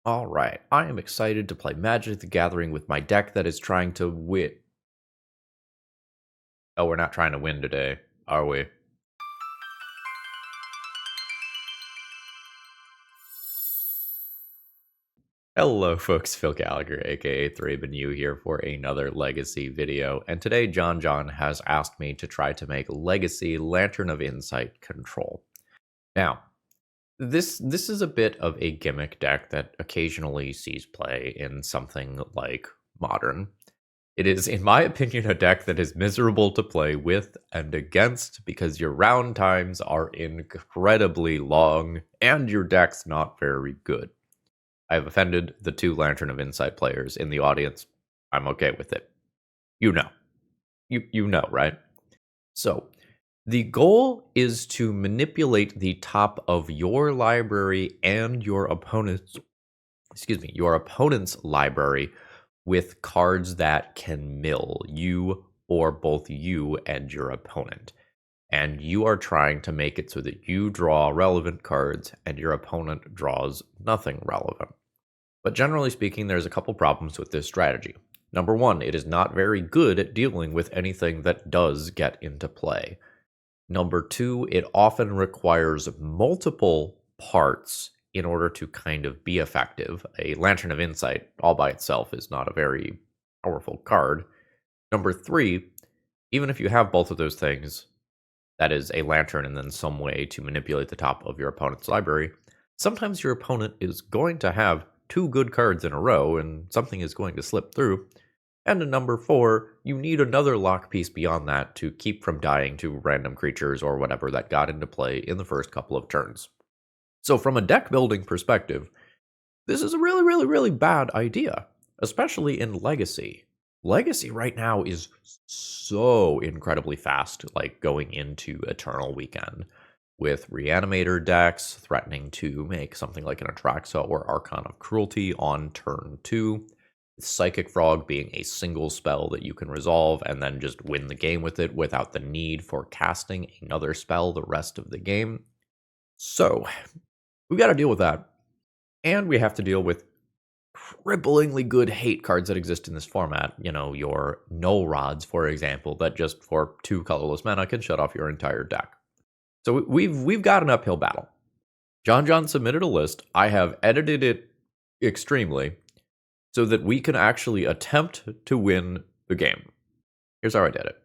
Alright, I am excited to play Magic the Gathering with my deck that is trying to win. Oh, we're not trying to win today, are we? Hello folks, Phil Gallagher, aka ThrabenU here for another Legacy video, and today John has asked me to try to make Legacy Lantern of Insight Control. Now, this is a bit of a gimmick deck that occasionally sees play in something like Modern. It is, in my opinion, a deck that is miserable to play with and against because your round times are incredibly long and your deck's not very good. I have offended the two Lantern of Insight players in the audience. I'm okay with it. You know. You know, right? So, the goal is to manipulate the top of your library and your opponent's library with cards that can mill you or both you and your opponent. And you are trying to make it so that you draw relevant cards and your opponent draws nothing relevant. But generally speaking, there's a couple problems with this strategy. Number one, it is not very good at dealing with anything that does get into play. Number two, it often requires multiple parts in order to kind of be effective. A Lantern of Insight all by itself is not a very powerful card. Number three, even if you have both of those things, that is a lantern and then some way to manipulate the top of your opponent's library, sometimes your opponent is going to have two good cards in a row and something is going to slip through. And number four, you need another lock piece beyond that to keep from dying to random creatures or whatever that got into play in the first couple of turns. So from a deck building perspective, this is a really bad idea, especially in Legacy. Legacy right now is so incredibly fast, like going into Eternal Weekend, with Reanimator decks threatening to make something like an Atraxa or Archon of Cruelty on turn 2, with Psychic Frog being a single spell that you can resolve and then just win the game with it without the need for casting another spell the rest of the game. So, we've got to deal with that. And we have to deal with cripplingly good hate cards that exist in this format. You know, your Null Rods, for example, that just for 2 colorless mana can shut off your entire deck. So we've got an uphill battle. John submitted a list. I have edited it extremely so that we can actually attempt to win the game. Here's how I did it.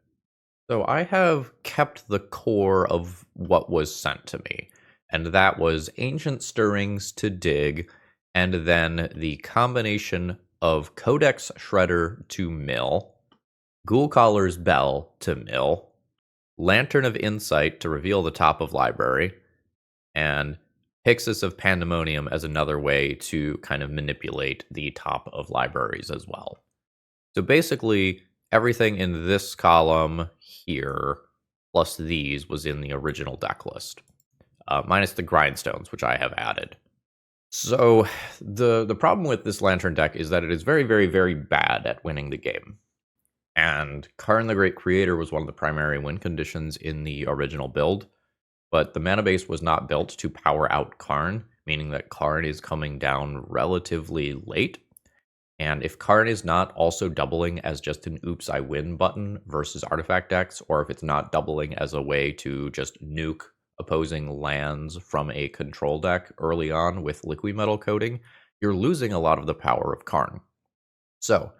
So I have kept the core of what was sent to me, and that was Ancient Stirrings to dig, and then the combination of Codex Shredder to mill, Ghoulcaller's Bell to mill, Lantern of Insight to reveal the top of library, and Pyxis of Pandemonium as another way to kind of manipulate the top of libraries as well. So basically, everything in this column here, plus these, was in the original deck list, minus the Grindstones, which I have added. So the problem with this Lantern deck is that it is very bad at winning the game. And Karn the Great Creator was one of the primary win conditions in the original build, but the mana base was not built to power out Karn, meaning that Karn is coming down relatively late. And if Karn is not also doubling as just an oops, I win button versus artifact decks, or if it's not doubling as a way to just nuke opposing lands from a control deck early on with liquid metal coating, you're losing a lot of the power of Karn. So,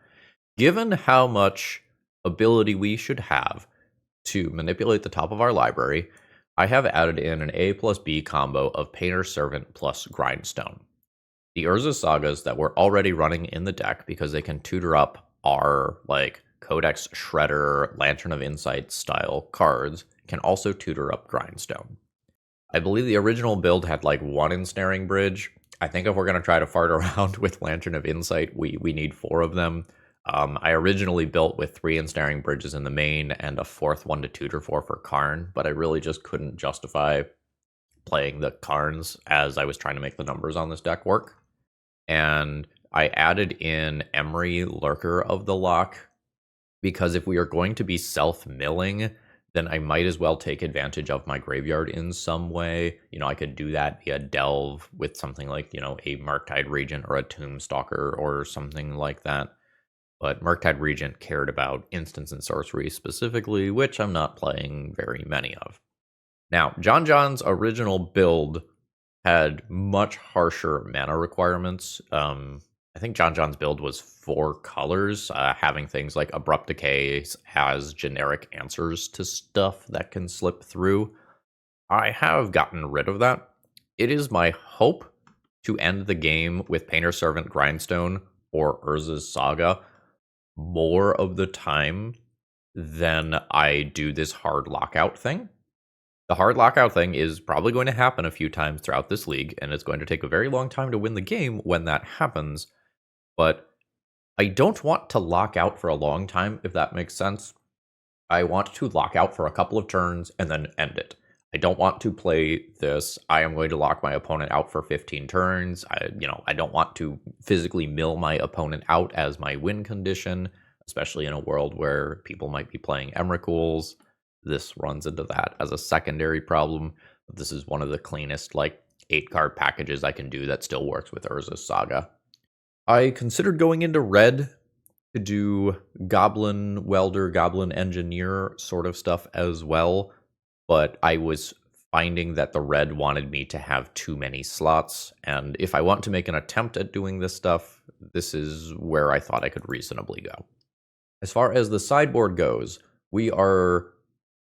given how much ability we should have to manipulate the top of our library, I have added in an A plus B combo of Painter Servant plus Grindstone. The Urza sagas that were already running in the deck, because they can tutor up our like Codex Shredder, Lantern of Insight style cards, can also tutor up Grindstone. I believe the original build had like 1 Ensnaring Bridge. I think if we're going to try to fart around with Lantern of Insight, we need 4 of them. I originally built with 3 Ensnaring Bridges in the main and a 4th one to tutor for Karn, but I really just couldn't justify playing the Karns as I was trying to make the numbers on this deck work. And I added in Emry, Lurker of the Loch, because if we are going to be self-milling, then I might as well take advantage of my graveyard in some way. I could do that via Delve with something like, a Murktide Regent or a Tombstalker or something like that. But Murktide Regent cared about instants and sorcery specifically, which I'm not playing very many of. Now, John's original build had much harsher mana requirements. I think John's build was 4 colors, having things like Abrupt Decay has generic answers to stuff that can slip through. I have gotten rid of that. It is my hope to end the game with Painter Servant Grindstone or Urza's Saga more of the time than I do this hard lockout thing. The hard lockout thing is probably going to happen a few times throughout this league, and it's going to take a very long time to win the game when that happens. But I don't want to lock out for a long time, if that makes sense. I want to lock out for a couple of turns and then end it. I don't want to play this, I am going to lock my opponent out for 15 turns. I don't want to physically mill my opponent out as my win condition, especially in a world where people might be playing Emrakul. This runs into that as a secondary problem. This is one of the cleanest, 8-card packages I can do that still works with Urza's Saga. I considered going into red to do Goblin Welder, Goblin Engineer sort of stuff as well, but I was finding that the red wanted me to have too many slots, and if I want to make an attempt at doing this stuff, this is where I thought I could reasonably go. As far as the sideboard goes, we are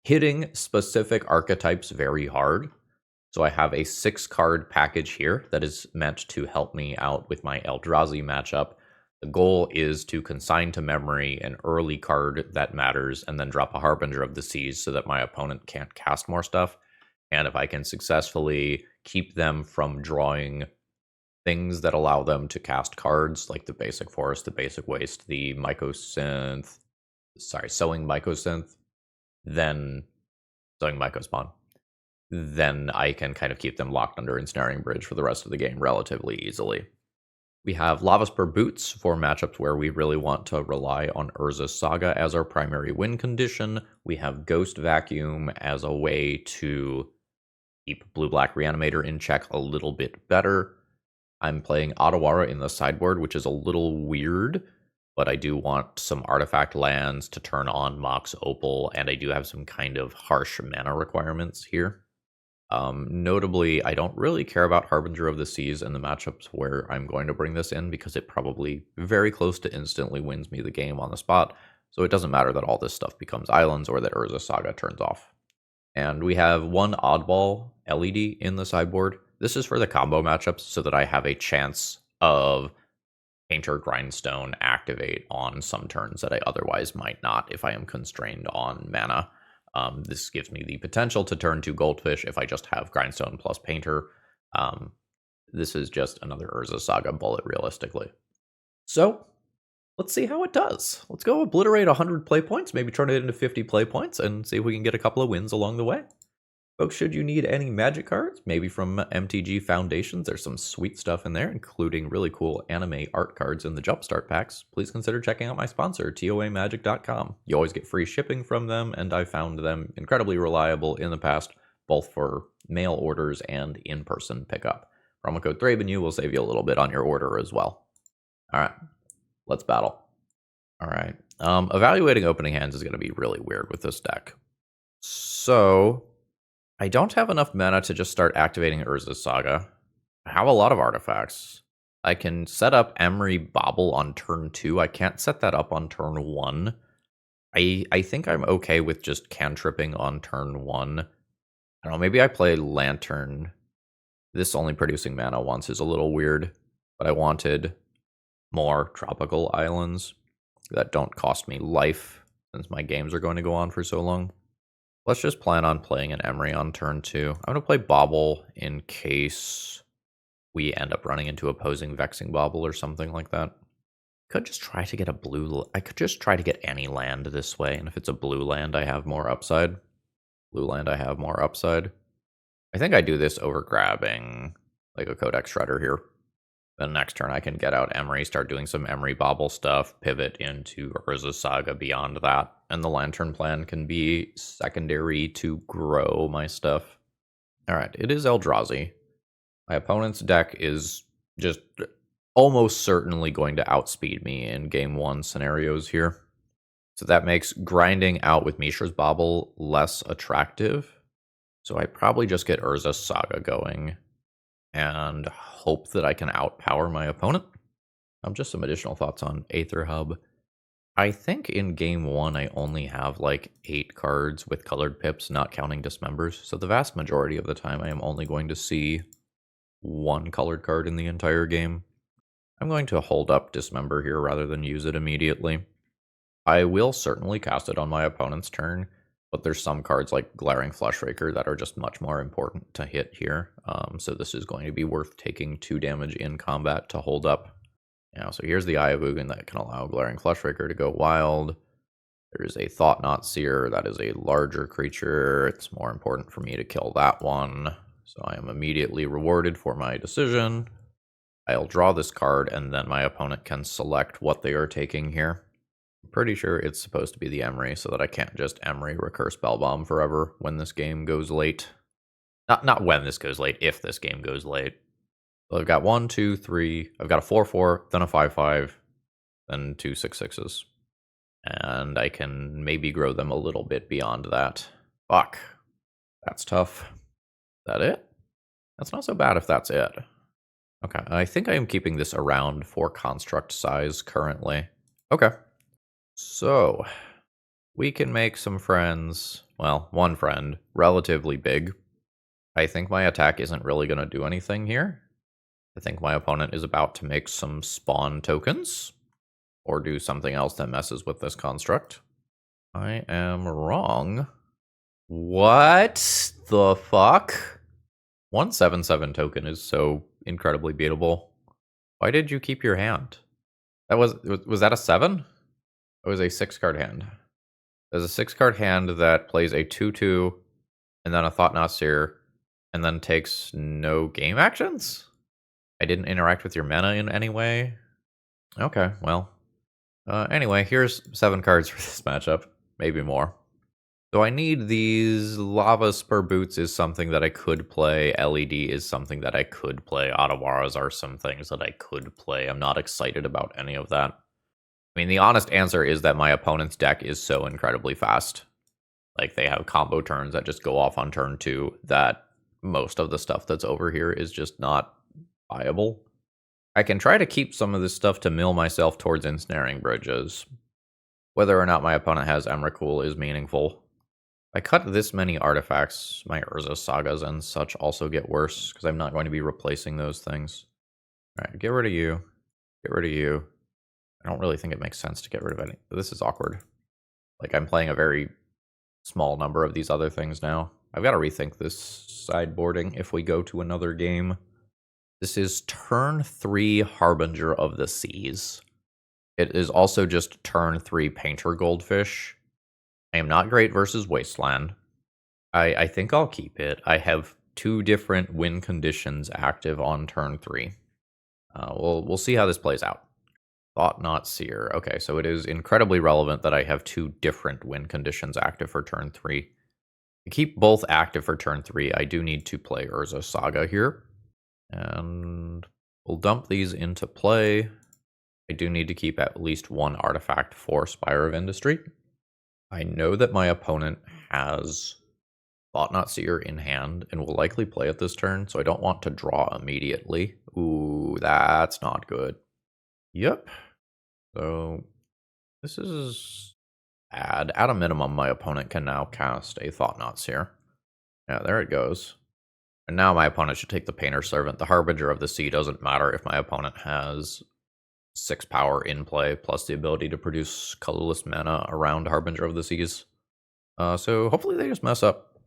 hitting specific archetypes very hard. So I have a 6-card package here that is meant to help me out with my Eldrazi matchup. The goal is to consign to memory an early card that matters and then drop a Harbinger of the Seas so that my opponent can't cast more stuff. And if I can successfully keep them from drawing things that allow them to cast cards like the basic Forest, the basic Waste, the Sowing Mycosynth, then Sowing Mycospawn, then I can kind of keep them locked under Ensnaring Bridge for the rest of the game relatively easily. We have Lavaspur Boots for matchups where we really want to rely on Urza's Saga as our primary win condition. We have Ghost Vacuum as a way to keep Blue-Black Reanimator in check a little bit better. I'm playing Otawara in the sideboard, which is a little weird, but I do want some artifact lands to turn on Mox Opal, and I do have some kind of harsh mana requirements here. Notably, I don't really care about Harbinger of the Seas in the matchups where I'm going to bring this in because it probably very close to instantly wins me the game on the spot, so it doesn't matter that all this stuff becomes islands or that Urza Saga turns off. And we have one oddball LED in the sideboard. This is for the combo matchups so that I have a chance of Painter Grindstone activate on some turns that I otherwise might not if I am constrained on mana. This gives me the potential to turn to Goldfish if I just have Grindstone plus Painter. This is just another Urza Saga bullet, realistically. So, let's see how it does. Let's go obliterate 100 play points, maybe turn it into 50 play points, and see if we can get a couple of wins along the way. Folks, should you need any magic cards, maybe from MTG Foundations, there's some sweet stuff in there, including really cool anime art cards in the Jumpstart packs, please consider checking out my sponsor, TOAmagic.com. You always get free shipping from them, and I found them incredibly reliable in the past, both for mail orders and in-person pickup. Promo code ThrabenU will save you a little bit on your order as well. Alright, let's battle. Alright, evaluating opening hands is going to be really weird with this deck. So I don't have enough mana to just start activating Urza's Saga. I have a lot of artifacts. I can set up Emry Bobble on turn 2. I can't set that up on turn 1. I think I'm okay with just cantripping on turn 1. I don't know, maybe I play Lantern. This only producing mana once is a little weird, but I wanted more tropical islands that don't cost me life since my games are going to go on for so long. Let's just plan on playing an Emry on turn 2. I'm going to play Bobble in case we end up running into opposing Vexing Bobble or something like that. Could just try to get a blue... I could just try to get any land this way, and if it's a blue land, I have more upside. Blue land, I have more upside. I think I do this over grabbing like a Codex Shredder here. Then next turn I can get out Emry, start doing some Emry bobble stuff, pivot into Urza's Saga beyond that, and the Lantern plan can be secondary to grow my stuff. Alright, it is Eldrazi. My opponent's deck is just almost certainly going to outspeed me in game 1 scenarios here. So that makes grinding out with Mishra's Bobble less attractive. So I probably just get Urza's Saga going and hope that I can outpower my opponent. Just some additional thoughts on Aether Hub. I think in game 1 I only have like 8 cards with colored pips, not counting Dismembers. So the vast majority of the time I am only going to see 1 colored card in the entire game. I'm going to hold up Dismember here rather than use it immediately. I will certainly cast it on my opponent's turn, but there's some cards like Glaring Fleshraker that are just much more important to hit here. So this is going to be worth taking 2 damage in combat to hold up. Now, so here's the Eye of Ugin that can allow Glaring Fleshraker to go wild. There is a Thought-Knot Seer that is a larger creature. It's more important for me to kill that one. So I am immediately rewarded for my decision. I'll draw this card, and then my opponent can select what they are taking here. I'm pretty sure it's supposed to be the Emry, so that I can't just Emry Recur Spellbomb forever when this game goes late. Not when this goes late, if this game goes late. So I've got 1, 2, 3. I've got a 4/4, then a 5/5, then 2 6/6s. And I can maybe grow them a little bit beyond that. Fuck. That's tough. Is that it? That's not so bad if that's it. Okay, I think I am keeping this around for construct size currently. Okay. So, we can make some friends. Well, one friend, relatively big. I think my attack isn't really going to do anything here. I think my opponent is about to make some spawn tokens, or do something else that messes with this construct. I am wrong. What the fuck? 1/7/7 token is so incredibly beatable. Why did you keep your hand? Was that a 7? It was a 6-card hand. There's a 6-card hand that plays a 2/2, and then a Thought-Knot Seer, and then takes no game actions? I didn't interact with your mana in any way? Okay, well. Anyway, here's 7 cards for this matchup. Maybe more. So I need these. Lava Spur Boots is something that I could play. LED is something that I could play. Ottawaras are some things that I could play. I'm not excited about any of that. I mean, the honest answer is that my opponent's deck is so incredibly fast. Like, they have combo turns that just go off on turn 2 that most of the stuff that's over here is just not viable. I can try to keep some of this stuff to mill myself towards ensnaring bridges. Whether or not my opponent has Emrakul is meaningful. If I cut this many artifacts, my Urza Sagas and such also get worse, because I'm not going to be replacing those things. Alright, get rid of you. Get rid of you. I don't really think it makes sense to get rid of any. This is awkward. Like, I'm playing a very small number of these other things now. I've got to rethink this sideboarding if we go to another game. This is turn 3 Harbinger of the Seas. It is also just turn 3 Painter Goldfish. I am not great versus Wasteland. I think I'll keep it. I have 2 different win conditions active on turn 3. We'll see how this plays out. Thought-Knot Seer. Okay, so it is incredibly relevant that I have 2 different win conditions active for turn 3. To keep both active for turn 3, I do need to play Urza Saga here. And we'll dump these into play. I do need to keep at least 1 artifact for Spire of Industry. I know that my opponent has Thought-Knot Seer in hand and will likely play it this turn, so I don't want to draw immediately. Ooh, that's not good. Yep. So this is bad. At a minimum, my opponent can now cast a Thought-Knot Seer. Yeah, there it goes. And now my opponent should take the Painter Servant. The Harbinger of the Sea doesn't matter if my opponent has 6 power in play, plus the ability to produce colorless mana around Harbinger of the Seas. So hopefully they just mess up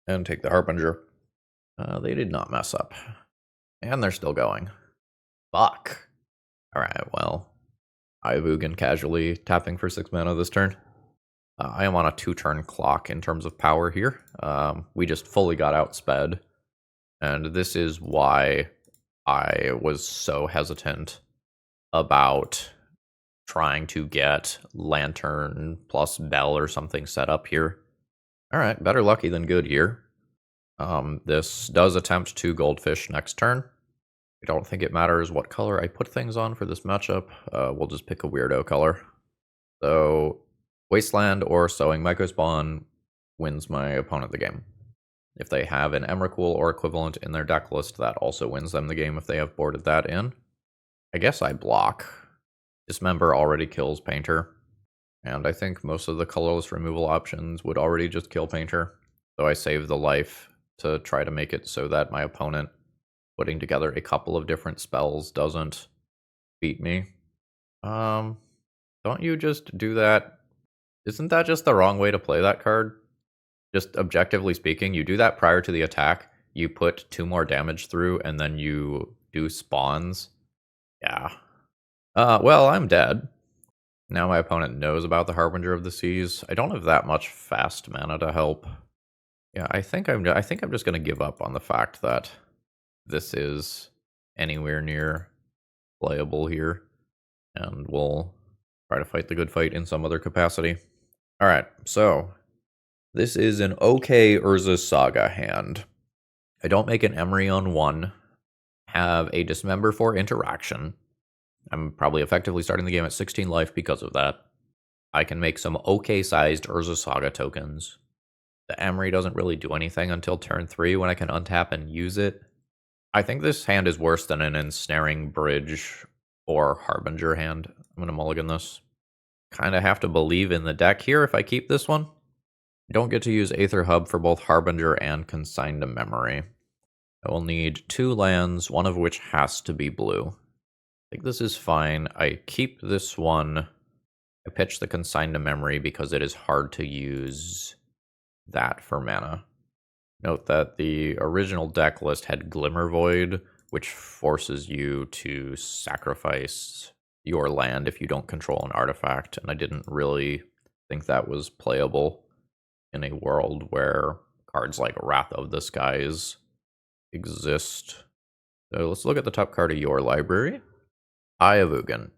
and take the Harbinger. They did not mess up. And they're still going. Fuck. Alright, well. Ugin casually tapping for 6 mana this turn. I am on a 2-turn clock in terms of power here. We just fully got outsped. And this is why I was so hesitant about trying to get Lantern plus Bell or something set up here. Alright, better lucky than good here. This does attempt to Goldfish next turn. I don't think it matters what color I put things on for this matchup. We'll just pick a weirdo color. So, Wasteland or Sowing Microspawn wins my opponent the game. If they have an Emrakul or equivalent in their deck list, that also wins them the game if they have boarded that in. I guess I block. Dismember already kills Painter. And I think most of the colorless removal options would already just kill Painter. So I save the life to try to make it so that my opponent putting together a couple of different spells doesn't beat me. Don't you just do that? Isn't that just the wrong way to play that card? Just objectively speaking, you do that prior to the attack, you put 2 more damage through, and then you do spawns. Yeah. Well, I'm dead. Now my opponent knows about the Harbinger of the Seas. I don't have that much fast mana to help. Yeah, I think I'm just gonna give up on the fact that this is anywhere near playable here, and we'll try to fight the good fight in some other capacity. All right, so this is an okay Urza Saga hand. I don't make an Emry on 1, have a Dismember for interaction. I'm probably effectively starting the game at 16 life because of that. I can make some okay-sized Urza Saga tokens. The Emry doesn't really do anything until turn 3 when I can untap and use it. I think this hand is worse than an Ensnaring Bridge or Harbinger hand. I'm going to mulligan this. Kind of have to believe in the deck here if I keep this one. I don't get to use Aether Hub for both Harbinger and Consign to Memory. I will need 2 lands, one of which has to be blue. I think this is fine. I keep this one. I pitch the Consign to Memory because it is hard to use that for mana. Note that the original deck list had Glimmer Void, which forces you to sacrifice your land if you don't control an artifact, and I didn't really think that was playable in a world where cards like Wrath of the Skies exist. So let's look at the top card of your library. Eye of Ugin.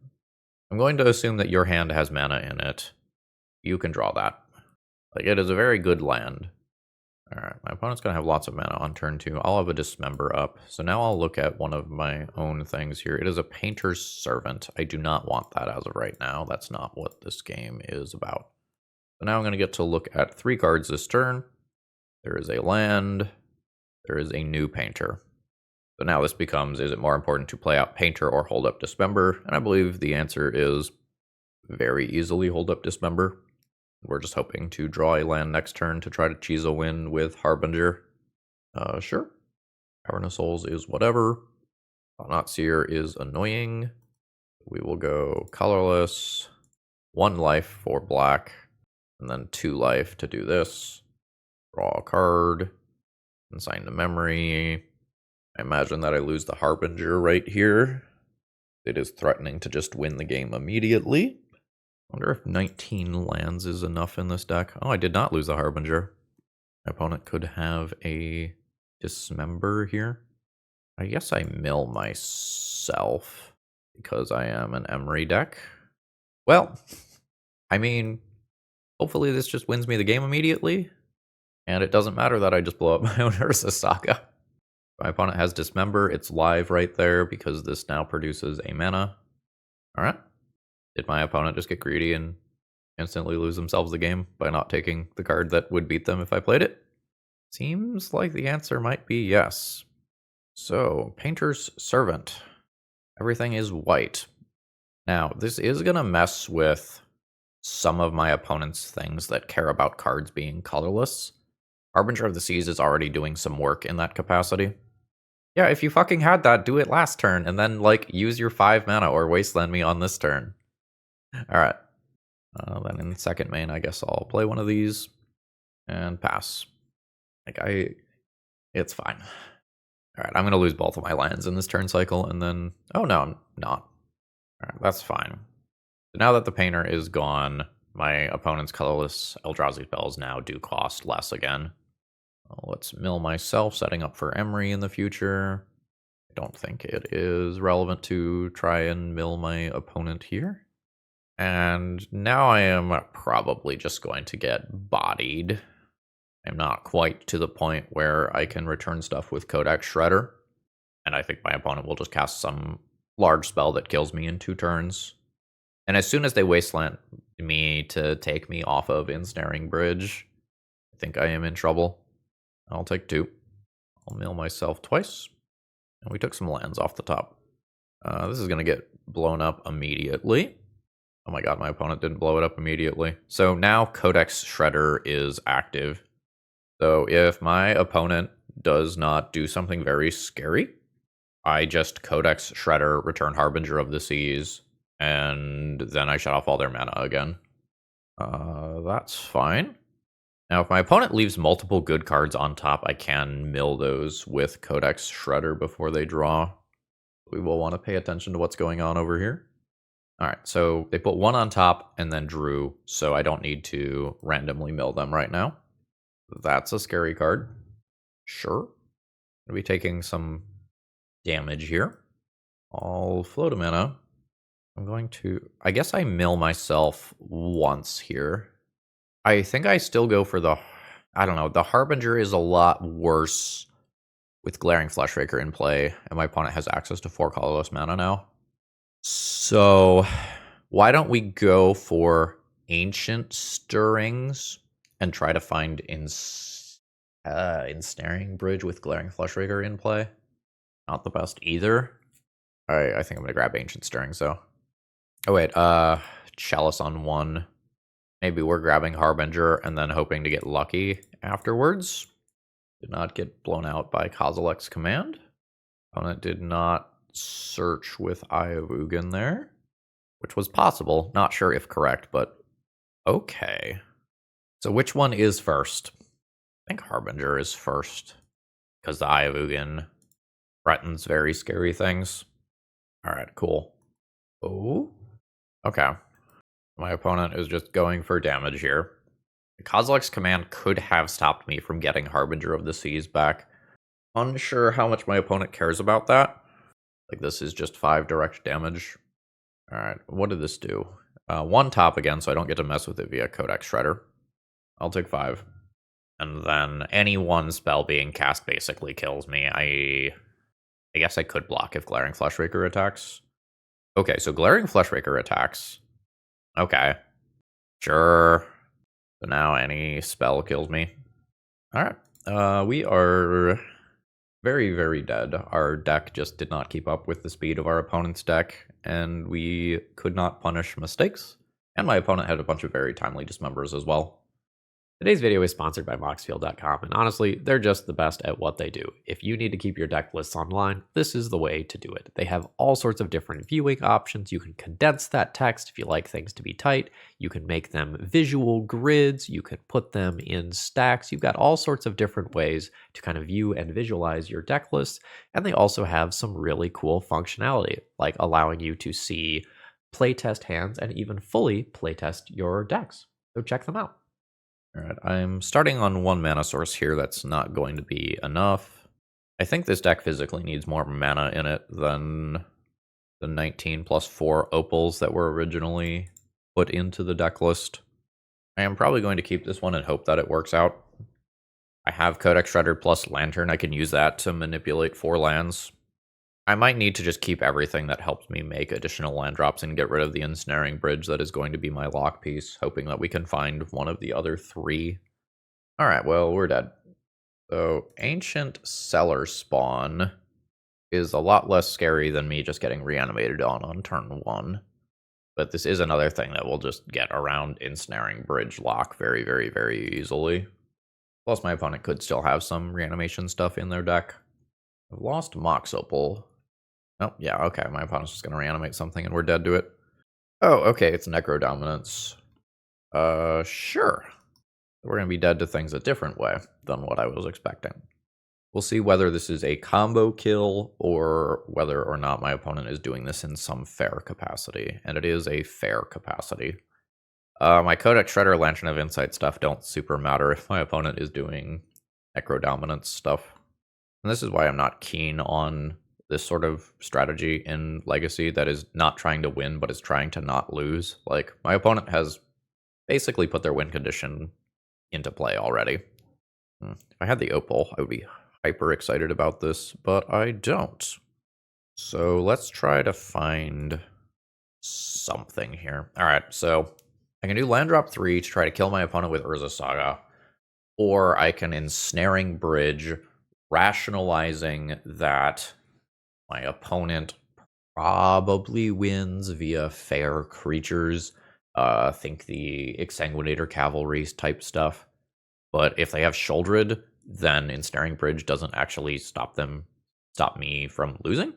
I'm going to assume that your hand has mana in it. You can draw that. Like, it is a very good land. Alright, my opponent's going to have lots of mana on turn 2. I'll have a Dismember up. So now I'll look at one of my own things here. It is a Painter's Servant. I do not want that as of right now. That's not what this game is about. So now I'm going to get to look at 3 cards this turn. There is a land. There is a new Painter. So now this becomes, is it more important to play out Painter or hold up Dismember? And I believe the answer is very easily hold up Dismember. We're just hoping to draw a land next turn to try to cheese a win with Harbinger. Sure. Cavern of Souls is whatever. Not Seer is annoying. We will go colorless. 1 life for black. And then 2 life to do this. Draw a card. Consign to Memory. I imagine that I lose the Harbinger right here. It is threatening to just win the game immediately. I wonder if 19 lands is enough in this deck. Oh, I did not lose the Harbinger. My opponent could have a Dismember here. I guess I mill myself because I am an Emry deck. Well, I mean, hopefully this just wins me the game immediately. And it doesn't matter that I just blow up my own Urza Saga. My opponent has Dismember. It's live right there because this now produces a mana. Alright. Did my opponent just get greedy and instantly lose themselves the game by not taking the card that would beat them if I played it? Seems like the answer might be yes. So, Painter's Servant. Everything is white. Now, this is going to mess with some of my opponent's things that care about cards being colorless. Harbinger of the Seas is already doing some work in that capacity. Yeah, if you fucking had that, do it last turn, and then, like, use your 5 mana or wasteland me on this turn. Alright. Then in second main, I guess I'll play one of these and pass. It's fine. Alright, I'm gonna lose both of my lands in this turn cycle, and then... Oh, no, I'm not. Alright, that's fine. So now that the Painter is gone, my opponent's colorless Eldrazi spells now do cost less again. Let's mill myself, setting up for Emry in the future. don't think it is relevant to try and mill my opponent here. And now I am probably just going to get bodied. I'm not quite to the point where I can return stuff with Codex Shredder. And I think my opponent will just cast some large spell that kills me in 2 turns. And as soon as they wasteland me to take me off of Ensnaring Bridge, I think I am in trouble. I'll take 2. I'll mill myself twice. And we took some lands off the top. This is going to get blown up immediately. Oh my god, my opponent didn't blow it up immediately. So now Codex Shredder is active. So if my opponent does not do something very scary, I just Codex Shredder, return Harbinger of the Seas, and then I shut off all their mana again. That's fine. Now, if my opponent leaves multiple good cards on top, I can mill those with Codex Shredder before they draw. We will want to pay attention to what's going on over here. Alright, so they put 1 on top and then drew, so I don't need to randomly mill them right now. That's a scary card. Sure. I'll be taking some damage here. I'll float a mana. I'm going to... I guess I mill myself once here. I think I still go for the... I don't know. The Harbinger is a lot worse with Glaring Fleshraker in play, and my opponent has access to 4 colorless mana now. So, why don't we go for Ancient Stirrings and try to find Ensnaring Bridge with Glaring Fleshraker in play? Not the best either. Alright, I think I'm going to grab Ancient Stirrings, though. Oh, wait, Chalice on 1. Maybe we're grabbing Harbinger and then hoping to get lucky afterwards. Did not get blown out by Kozilek's command. Opponent did not search with Eye of Ugin there, which was possible. Not sure if correct, but okay. So which one is first? I think Harbinger is first, because the Eye of Ugin threatens very scary things. Alright, cool. Oh, okay. My opponent is just going for damage here. Kozilek's command could have stopped me from getting Harbinger of the Seas back. Unsure how much my opponent cares about that. Like, this is just 5 direct damage. Alright, what did this do? 1 top again, so I don't get to mess with it via Codex Shredder. I'll take 5. And then any 1 spell being cast basically kills me. I guess I could block if Glaring Fleshraker attacks. Okay, so Glaring Fleshraker attacks. Okay. Sure. So now any spell kills me. Alright. We are very, very dead. Our deck just did not keep up with the speed of our opponent's deck, and we could not punish mistakes. And my opponent had a bunch of very timely dismembers as well. Today's video is sponsored by Moxfield.com, and honestly, they're just the best at what they do. If you need to keep your deck lists online, this is the way to do it. They have all sorts of different viewing options. You can condense that text if you like things to be tight. You can make them visual grids. You can put them in stacks. You've got all sorts of different ways to kind of view and visualize your deck lists. And they also have some really cool functionality, like allowing you to see playtest hands and even fully playtest your decks. So check them out. Alright, I'm starting on 1 mana source here. That's not going to be enough. I think this deck physically needs more mana in it than the 19 plus 4 opals that were originally put into the deck list. I am probably going to keep this one and hope that it works out. I have Codex Shredder plus Lantern. I can use that to manipulate 4 lands. I might need to just keep everything that helps me make additional land drops and get rid of the Ensnaring Bridge that is going to be my lock piece, hoping that we can find one of the other 3. Alright, well, we're dead. So, Ancient Cellar Spawn is a lot less scary than me just getting reanimated on turn 1. But this is another thing that will just get around Ensnaring Bridge lock very, very, very easily. Plus, my opponent could still have some reanimation stuff in their deck. I've lost Mox Opal. Oh, yeah, okay, my opponent's just going to reanimate something and we're dead to it. Oh, okay, it's Necro Dominance. Sure. We're going to be dead to things a different way than what I was expecting. We'll see whether this is a combo kill or whether or not my opponent is doing this in some fair capacity. And it is a fair capacity. My Codex Shredder, Lantern of Insight stuff don't super matter if my opponent is doing Necro Dominance stuff. And this is why I'm not keen on this sort of strategy in Legacy that is not trying to win, but is trying to not lose. Like, my opponent has basically put their win condition into play already. If I had the Opal, I would be hyper excited about this, but I don't. So let's try to find something here. All right, so I can do land drop 3 to try to kill my opponent with Urza Saga, or I can Ensnaring Bridge, rationalizing that my opponent probably wins via fair creatures. Think the Exsanguinator Cavalry type stuff. But if they have Sholdred, then Ensnaring Bridge doesn't actually stop me from losing.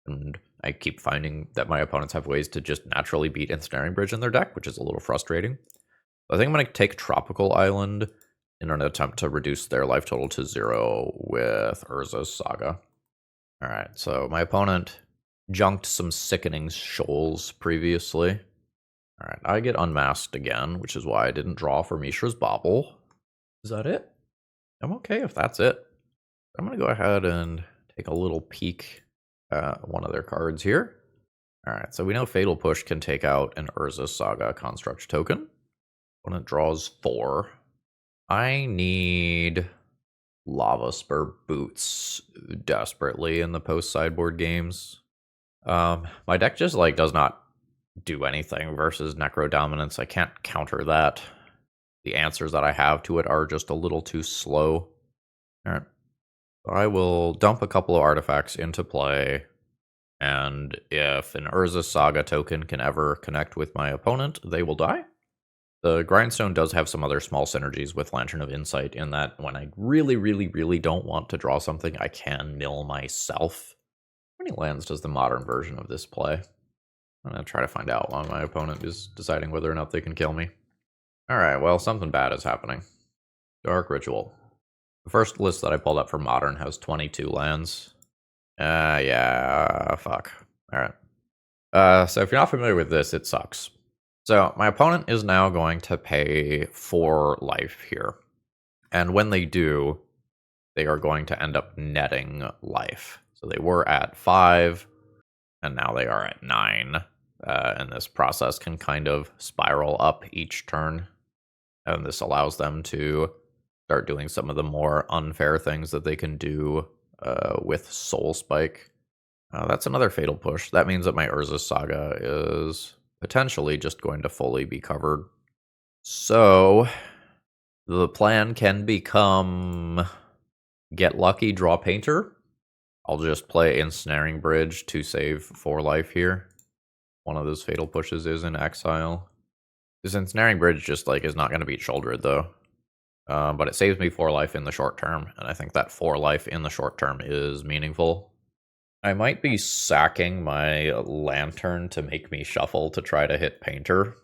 And I keep finding that my opponents have ways to just naturally beat Ensnaring Bridge in their deck, which is a little frustrating. So I think I'm going to take Tropical Island in an attempt to reduce their life total to 0 with Urza's Saga. All right, so my opponent junked some Sickening Shoals previously. All right, I get unmasked again, which is why I didn't draw for Mishra's Bauble. Is that it? I'm okay if that's it. I'm going to go ahead and take a little peek at one of their cards here. All right, so we know Fatal Push can take out an Urza Saga Construct token. Opponent draws 4. I need Lava Spur Boots desperately in the post-sideboard games. My deck just does not do anything versus Necro Dominance. I can't counter that. The answers that I have to it are just a little too slow. All right. I will dump a couple of artifacts into play, and if an Urza Saga token can ever connect with my opponent, they will die. The Grindstone does have some other small synergies with Lantern of Insight in that when I really, really, really don't want to draw something, I can mill myself. How many lands does the modern version of this play? I'm going to try to find out while my opponent is deciding whether or not they can kill me. Alright, well, something bad is happening. Dark Ritual. The first list that I pulled up for Modern has 22 lands. Yeah, fuck. Alright. So if you're not familiar with this, it sucks. So my opponent is now going to pay 4 life here. And when they do, they are going to end up netting life. So they were at 5, and now they are at 9. And this process can kind of spiral up each turn. And this allows them to start doing some of the more unfair things that they can do with Soul Spike. That's another Fatal Push. That means that my Urza Saga is potentially just going to fully be covered. So the plan can become get lucky, draw Painter. I'll just play Ensnaring Bridge to save 4 life here. One of those Fatal Pushes is in exile. This Ensnaring Bridge just is not going to beat Shouldered though. But it saves me 4 life in the short term, and I think that 4 life in the short term is meaningful. I might be sacking my Lantern to make me shuffle to try to hit Painter.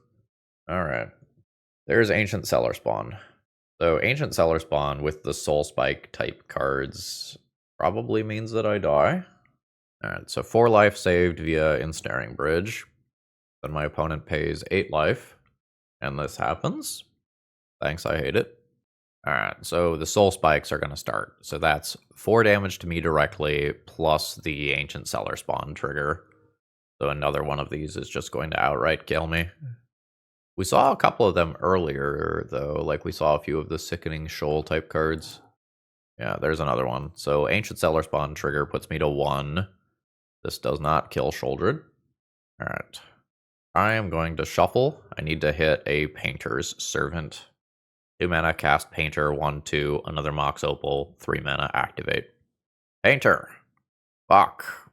Alright. There's Ancient Cellar Spawn. So Ancient Cellar Spawn with the Soul Spike type cards probably means that I die. Alright, so 4 life saved via Ensnaring Bridge. Then my opponent pays 8 life. And this happens. Thanks, I hate it. Alright, so the Soul Spikes are going to start. So that's 4 damage to me directly, plus the Ancient Cellar Spawn trigger. So another one of these is just going to outright kill me. We saw a couple of them earlier, though. We saw a few of the Sickening Shoal type cards. Yeah, there's another one. So Ancient Cellar Spawn trigger puts me to 1. This does not kill Shouldered. Alright. I am going to shuffle. I need to hit a Painter's Servant. 2 mana, cast Painter, 1/2, another Mox Opal, 3 mana, activate. Painter! Fuck.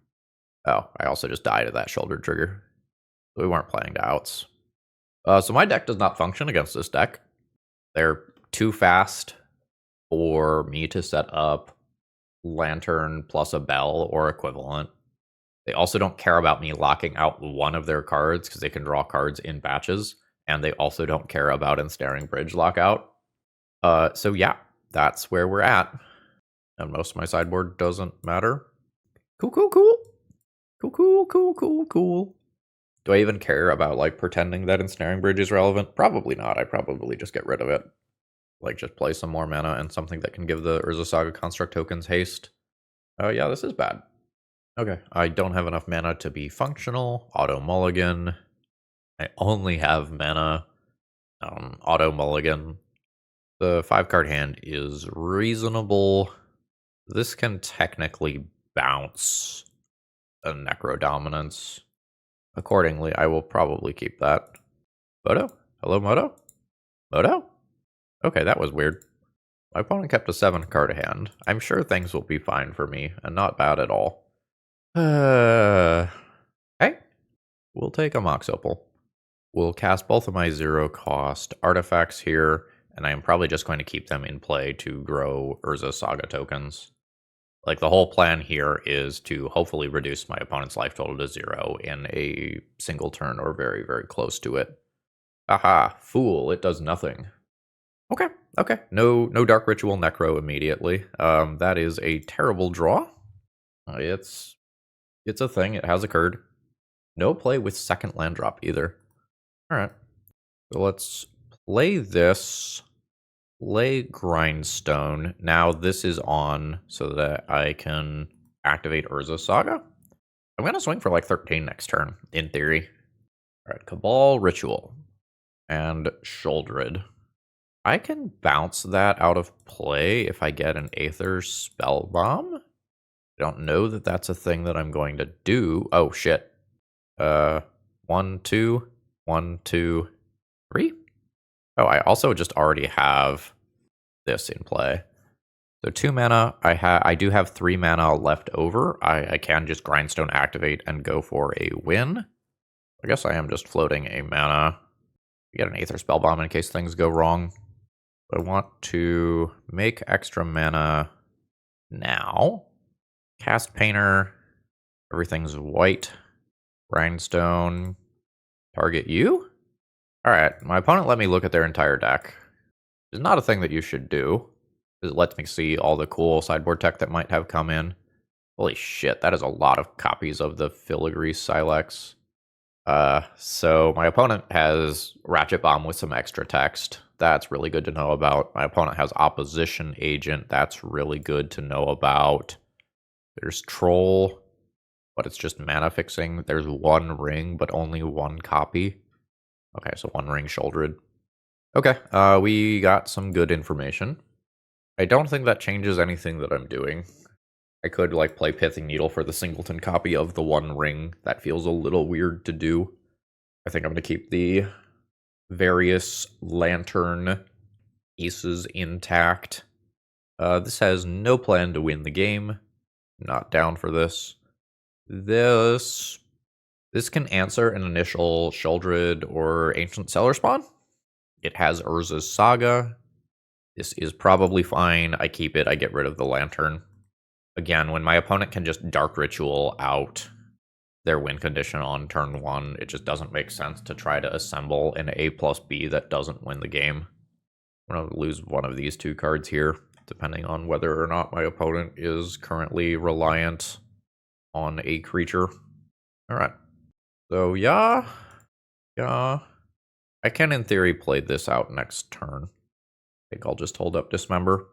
Oh, I also just died at that shoulder trigger. We weren't playing to outs. So my deck does not function against this deck. They're too fast for me to set up Lantern plus a Bell or equivalent. They also don't care about me locking out one of their cards because they can draw cards in batches. And they also don't care about Ensnaring Bridge lockout. So yeah, that's where we're at. And most of my sideboard doesn't matter. Cool. Do I even care about pretending that Ensnaring Bridge is relevant? Probably not. I probably just get rid of it. Just play some more mana and something that can give the Urza Saga Construct tokens haste. Oh yeah, this is bad. Okay, I don't have enough mana to be functional. Auto mulligan. I only have mana. Auto mulligan. The 5-card hand is reasonable. This can technically bounce a Necro Dominance. Accordingly, I will probably keep that. Moto? Hello, Moto? Moto? Okay, that was weird. My opponent kept a 7-card hand. I'm sure things will be fine for me, and not bad at all. Hey, we'll take a Mox Opal. We'll cast both of my 0-cost artifacts here, and I am probably just going to keep them in play to grow Urza Saga tokens. Like, the whole plan here is to hopefully reduce my opponent's life total to 0 in a single turn or very, very close to it. Aha, fool, it does nothing. Okay. No Dark Ritual Necro immediately. That is a terrible draw. It's a thing, it has occurred. No play with second land drop either. Alright. So let's play this. Play Grindstone. Now this is on so that I can activate Urza Saga. I'm going to swing for like 13 next turn, in theory. Alright, Cabal Ritual. And Sholdred. I can bounce that out of play if I get an Aether Spellbomb. I don't know that that's a thing that I'm going to do. Oh, shit. 1, 2, 1, 2, 3? Oh, I also just already have this in play. So 2 mana, I do have 3 mana left over. I can just Grindstone activate and go for a win. I guess I am just floating a mana. Get an Aether Spellbomb in case things go wrong. I want to make extra mana now. Cast Painter. Everything's white. Grindstone. Target you? Alright, my opponent let me look at their entire deck. It's not a thing that you should do. It lets me see all the cool sideboard tech that might have come in. Holy shit, that is a lot of copies of the Filigree Silex. So my opponent has Ratchet Bomb with some extra text. That's really good to know about. My opponent has Opposition Agent. That's really good to know about. There's Troll, but it's just mana fixing. There's 1 ring, but only 1 copy. Okay, so 1 ring Shouldered. Okay, we got some good information. I don't think that changes anything that I'm doing. I could, like, play Pithing Needle for the singleton copy of the 1 ring. That feels a little weird to do. I think I'm going to keep the various Lantern pieces intact. This has no plan to win the game. Not down for this. This can answer an initial Sheoldred or Ancient Cellar Spawn. It has Urza's Saga. This is probably fine. I keep it. I get rid of the Lantern. Again, when my opponent can just Dark Ritual out their win condition on turn 1, it just doesn't make sense to try to assemble an A+B that doesn't win the game. I'm going to lose one of these 2 cards here, depending on whether or not my opponent is currently reliant on a creature. Alright. So, yeah. I can, in theory, play this out next turn. I think I'll just hold up Dismember.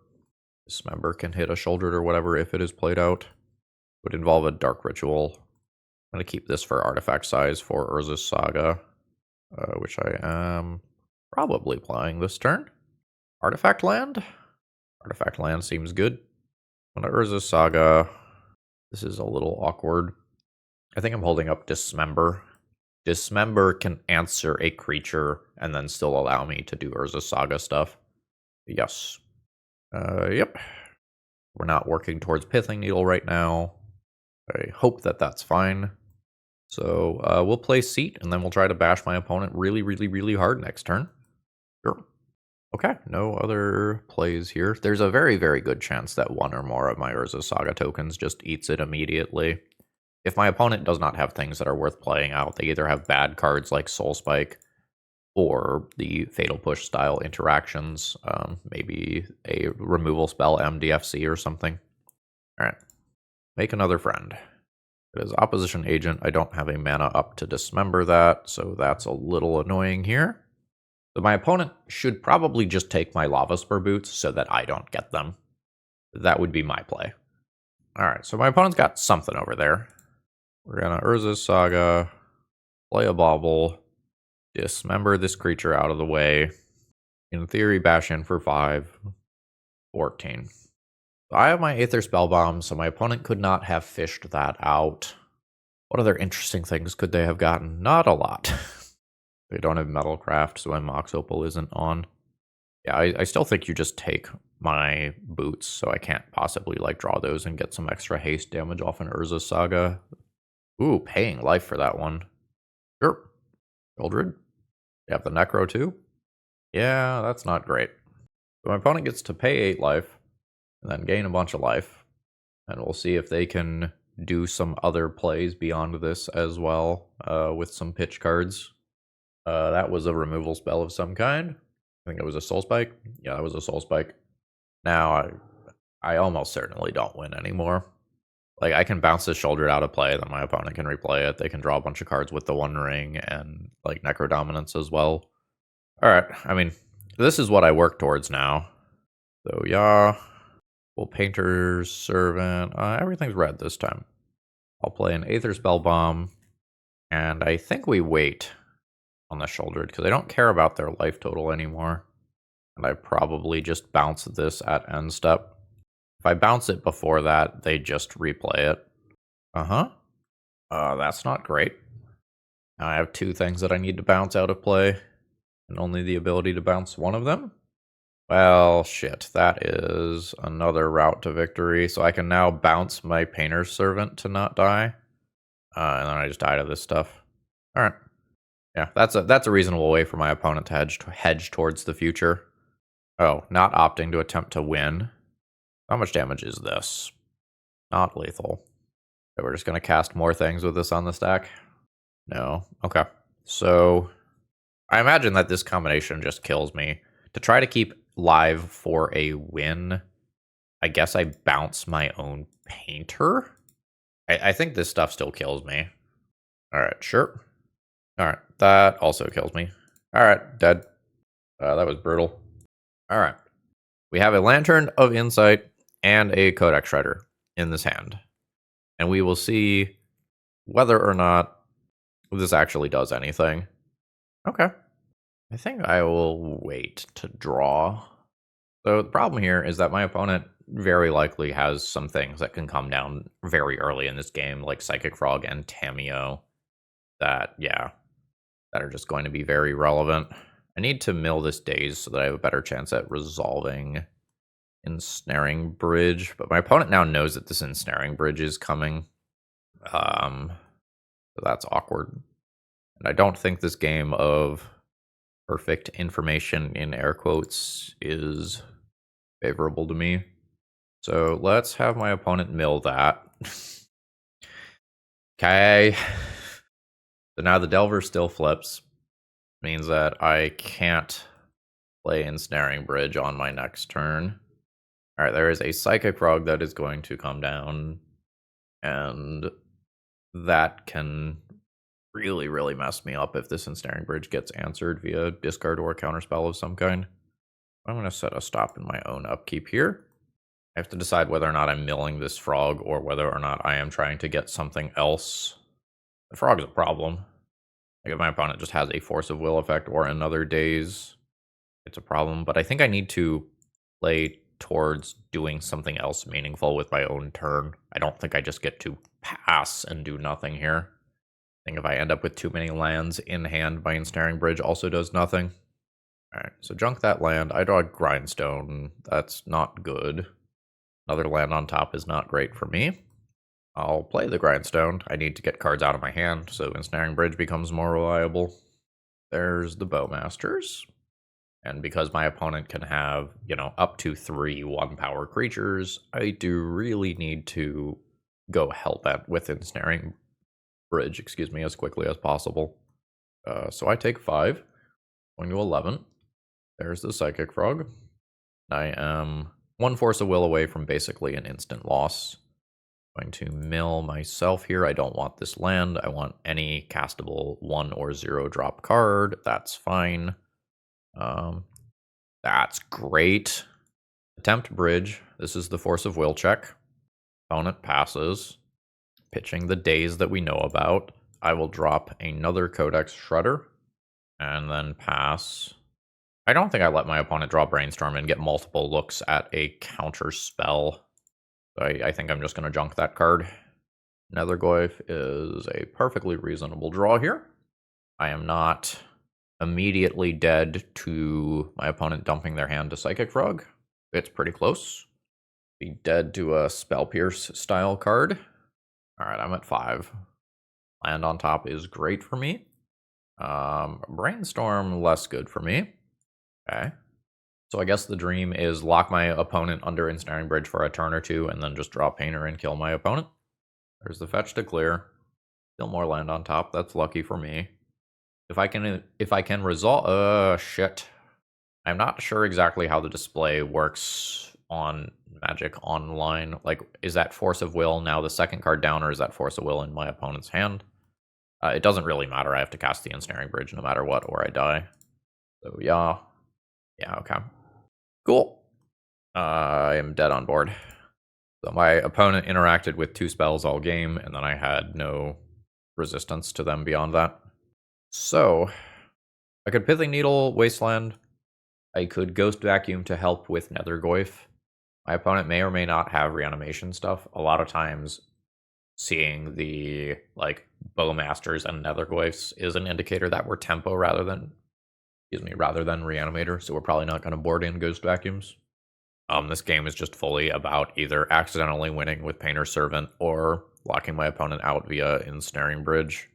Dismember can hit a Shouldered or whatever if it is played out. Would involve a Dark Ritual. I'm going to keep this for artifact size for Urza's Saga, which I am probably playing this turn. Artifact Land? Artifact Land seems good. On Urza's Saga, this is a little awkward. I think I'm holding up Dismember. Dismember can answer a creature and then still allow me to do Urza's Saga stuff. Yes. Yep. We're not working towards Pithing Needle right now. I hope that that's fine. So we'll play Seat, and then we'll try to bash my opponent really, really, really hard next turn. Sure. Okay, no other plays here. There's a very, very good chance that 1 or more of my Urza Saga tokens just eats it immediately. If my opponent does not have things that are worth playing out, they either have bad cards like Soul Spike or the Fatal Push style interactions, maybe a removal spell MDFC or something. Alright, make another friend. It is Opposition Agent. I don't have a mana up to Dismember that, so that's a little annoying here. So my opponent should probably just take my Lava Spur Boots so that I don't get them. That would be my play. Alright, so my opponent's got something over there. We're gonna Urza Saga, play a bauble, dismember this creature out of the way. In theory, bash in for 5, 14. I have my Aether Spellbomb, so my opponent could not have fished that out. What other interesting things could they have gotten? Not a lot. They don't have Metalcraft, so my Mox Opal isn't on. Yeah, I still think you just take my boots, so I can't possibly like draw those and get some extra haste damage off an Urza Saga. Ooh, paying life for that one. Sure. Mildred. You have the Necro too? Yeah, that's not great. So my opponent gets to pay 8 life, and then gain a bunch of life. And we'll see if they can do some other plays beyond this as well, with some pitch cards. That was a removal spell of some kind. I think it was a Soul Spike. Yeah, that was a Soul Spike. Now, I almost certainly don't win anymore. Like, I can bounce this shoulder out of play, then my opponent can replay it. They can draw a bunch of cards with the One Ring and, like, Necro Dominance as well. Alright, I mean, this is what I work towards now. So, yeah. Well, Painter's Servant. Everything's red this time. I'll play an Aether Spellbomb. And I think we wait on the shoulder, because I don't care about their life total anymore. And I probably just bounce this at end step. If I bounce it before that, they just replay it. That's not great. Now I have 2 things that I need to bounce out of play, and only the ability to bounce one of them. Well, shit, that is another route to victory. So I can now bounce my Painter's Servant to not die. And then I just die to this stuff. Alright. Yeah, that's a reasonable way for my opponent to hedge towards the future. Oh, not opting to attempt to win. How much damage is this? Not lethal. Okay, we're just going to cast more things with this on the stack? No. Okay. So, I imagine that this combination just kills me. To try to keep live for a win, I guess I bounce my own Painter? I think this stuff still kills me. Alright, sure. Alright, that also kills me. Alright, dead. That was brutal. Alright. We have a Lantern of Insight and a Codex Shredder in this hand. And we will see whether or not this actually does anything. Okay. I think I will wait to draw. So the problem here is that my opponent very likely has some things that can come down very early in this game, like Psychic Frog and Tameo, that are just going to be very relevant. I need to mill this Daze so that I have a better chance at resolving Ensnaring Bridge, but my opponent now knows that this Ensnaring Bridge is coming. So that's awkward. And I don't think this game of perfect information in air quotes is favorable to me. So let's have my opponent mill that. Okay. So now the Delver still flips. Means that I can't play Ensnaring Bridge on my next turn. Alright, there is a Psychic Frog that is going to come down. And that can really, really mess me up if this Ensnaring Bridge gets answered via discard or counterspell of some kind. I'm going to set a stop in my own upkeep here. I have to decide whether or not I'm milling this frog or whether or not I am trying to get something else. The frog is a problem. Like if my opponent just has a Force of Will effect or another Daze, it's a problem. But I think I need to play towards doing something else meaningful with my own turn. I don't think I just get to pass and do nothing here. I think if I end up with too many lands in hand, my Ensnaring Bridge also does nothing. Alright, so junk that land. I draw a Grindstone. That's not good. Another land on top is not great for me. I'll play the Grindstone. I need to get cards out of my hand, so Ensnaring Bridge becomes more reliable. There's the Bowmasters. And because my opponent can have, up to 3 1-power creatures, I do really need to go hellbent with Ensnaring Bridge, as quickly as possible. So I take 5, going to 11. There's the Psychic Frog. I am 1 Force of Will away from basically an instant loss. Going to mill myself here. I don't want this land. I want any castable 1 or 0 drop card. That's fine. That's great. Attempt Bridge. This is the Force of Will check. Opponent passes. pitching the days that we know about. I will drop another Codex Shredder and then pass. I don't think I let my opponent draw Brainstorm and get multiple looks at a counter spell. I think I'm just going to junk that card. Nethergoyf is a perfectly reasonable draw here. I am not immediately dead to my opponent dumping their hand to Psychic Frog. It's pretty close. Be dead to a Spell Pierce style card. Alright, I'm at 5. Land on top is great for me. Brainstorm, less good for me. Okay. So I guess the dream is lock my opponent under Ensnaring Bridge for a turn or two, and then just draw Painter and kill my opponent. There's the fetch to clear. Still more land on top. That's lucky for me. If I can resolve, shit. I'm not sure exactly how the display works on Magic Online. Like, is that Force of Will now the second card down, or is that Force of Will in my opponent's hand? It doesn't really matter. I have to cast the Ensnaring Bridge no matter what, or I die. So yeah. Yeah, okay. Cool. I am dead on board. So my opponent interacted with 2 spells all game, and then I had no resistance to them beyond that. So, I could Pithing Needle, Wasteland. I could Ghost Vacuum to help with Nethergoyf. My opponent may or may not have reanimation stuff. A lot of times, seeing the, like, Bowmasters and Nethergoyfs is an indicator that we're tempo rather than Reanimator, so we're probably not going to board in Ghost Vacuums. This game is just fully about either accidentally winning with Painter Servant or locking my opponent out via Ensnaring Bridge.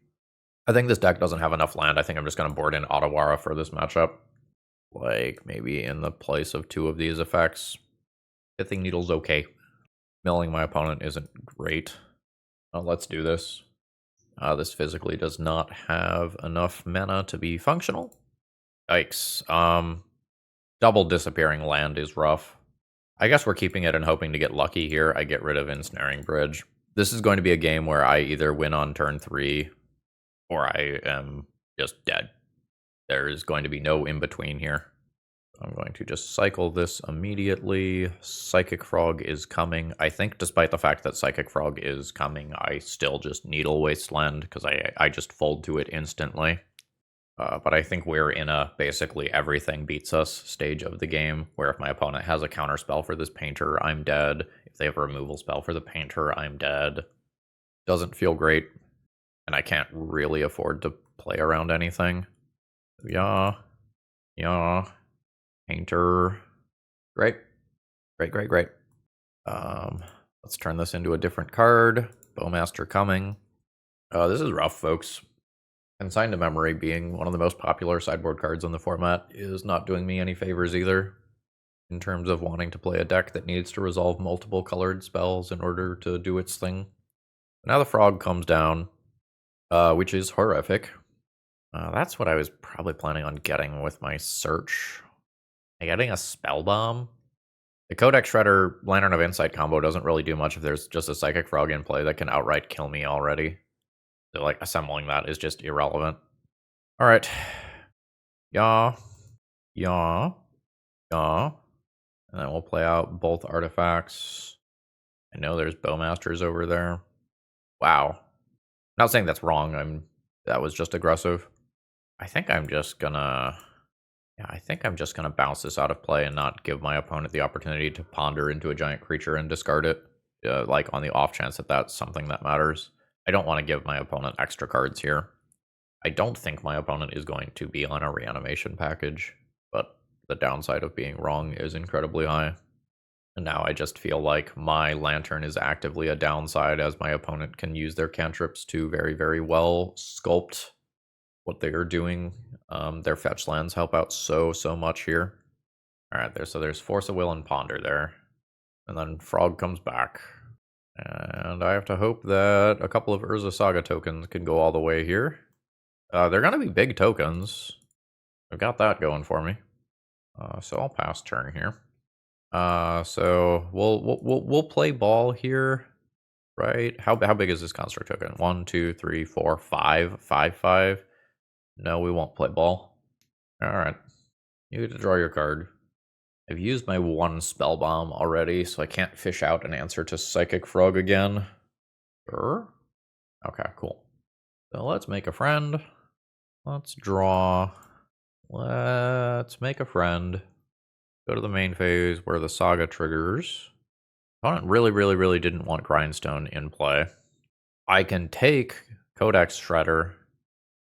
I think this deck doesn't have enough land. I think I'm just going to board in Otawara for this matchup. Like, maybe in the place of 2 of these effects. Pithing Needle's okay. Milling my opponent isn't great. Let's do this. This physically does not have enough mana to be functional. Yikes. Double disappearing land is rough. I guess we're keeping it and hoping to get lucky here. I get rid of Ensnaring Bridge. This is going to be a game where I either win on turn 3 or I am just dead. There's going to be no in-between here. I'm going to just cycle this immediately. Psychic Frog is coming. I think despite the fact that Psychic Frog is coming, I still just Needle Wasteland because I just fold to it instantly. But I think we're in a basically everything beats us stage of the game, where if my opponent has a counter spell for this Painter, I'm dead. If they have a removal spell for the Painter, I'm dead. Doesn't feel great, and I can't really afford to play around anything. Yeah. Painter. Great. Let's turn this into a different card. Bowmaster coming. This is rough, folks. Consigned to Memory, being one of the most popular sideboard cards in the format, is not doing me any favors either, in terms of wanting to play a deck that needs to resolve multiple colored spells in order to do its thing. Now the Frog comes down, which is horrific. That's what I was probably planning on getting with my search. Getting a Spell Bomb? The Codex Shredder Lantern of Insight combo doesn't really do much if there's just a Psychic Frog in play that can outright kill me already. So, like, assembling that is just irrelevant. Alright. Yeah. And then we'll play out both artifacts. I know there's Bowmasters over there. Wow. Not saying that's wrong. That was just aggressive. I think I'm just gonna bounce this out of play and not give my opponent the opportunity to ponder into a giant creature and discard it. Like, on the off chance that that's something that matters. I don't want to give my opponent extra cards here. I don't think my opponent is going to be on a reanimation package, but the downside of being wrong is incredibly high. And now I just feel like my Lantern is actively a downside, as my opponent can use their cantrips to very, very well sculpt what they are doing. Their fetch lands help out so much here. Alright, so there's Force of Will and Ponder there. And then Frog comes back. And I have to hope that a couple of Urza Saga tokens can go all the way here. They're going to be big tokens. I've got that going for me. So I'll pass turn here. So we'll play ball here, right? How big is this construct token? 1, 2, 3, 4, 5. 5. No, we won't play ball. All right. You get to draw your card. I've used my 1 Spell Bomb already, so I can't fish out an answer to Psychic Frog again. Sure. Okay, cool. So let's make a friend. Let's draw. Let's make a friend. Go to the main phase where the Saga triggers. Opponent really didn't want Grindstone in play. I can take Codex Shredder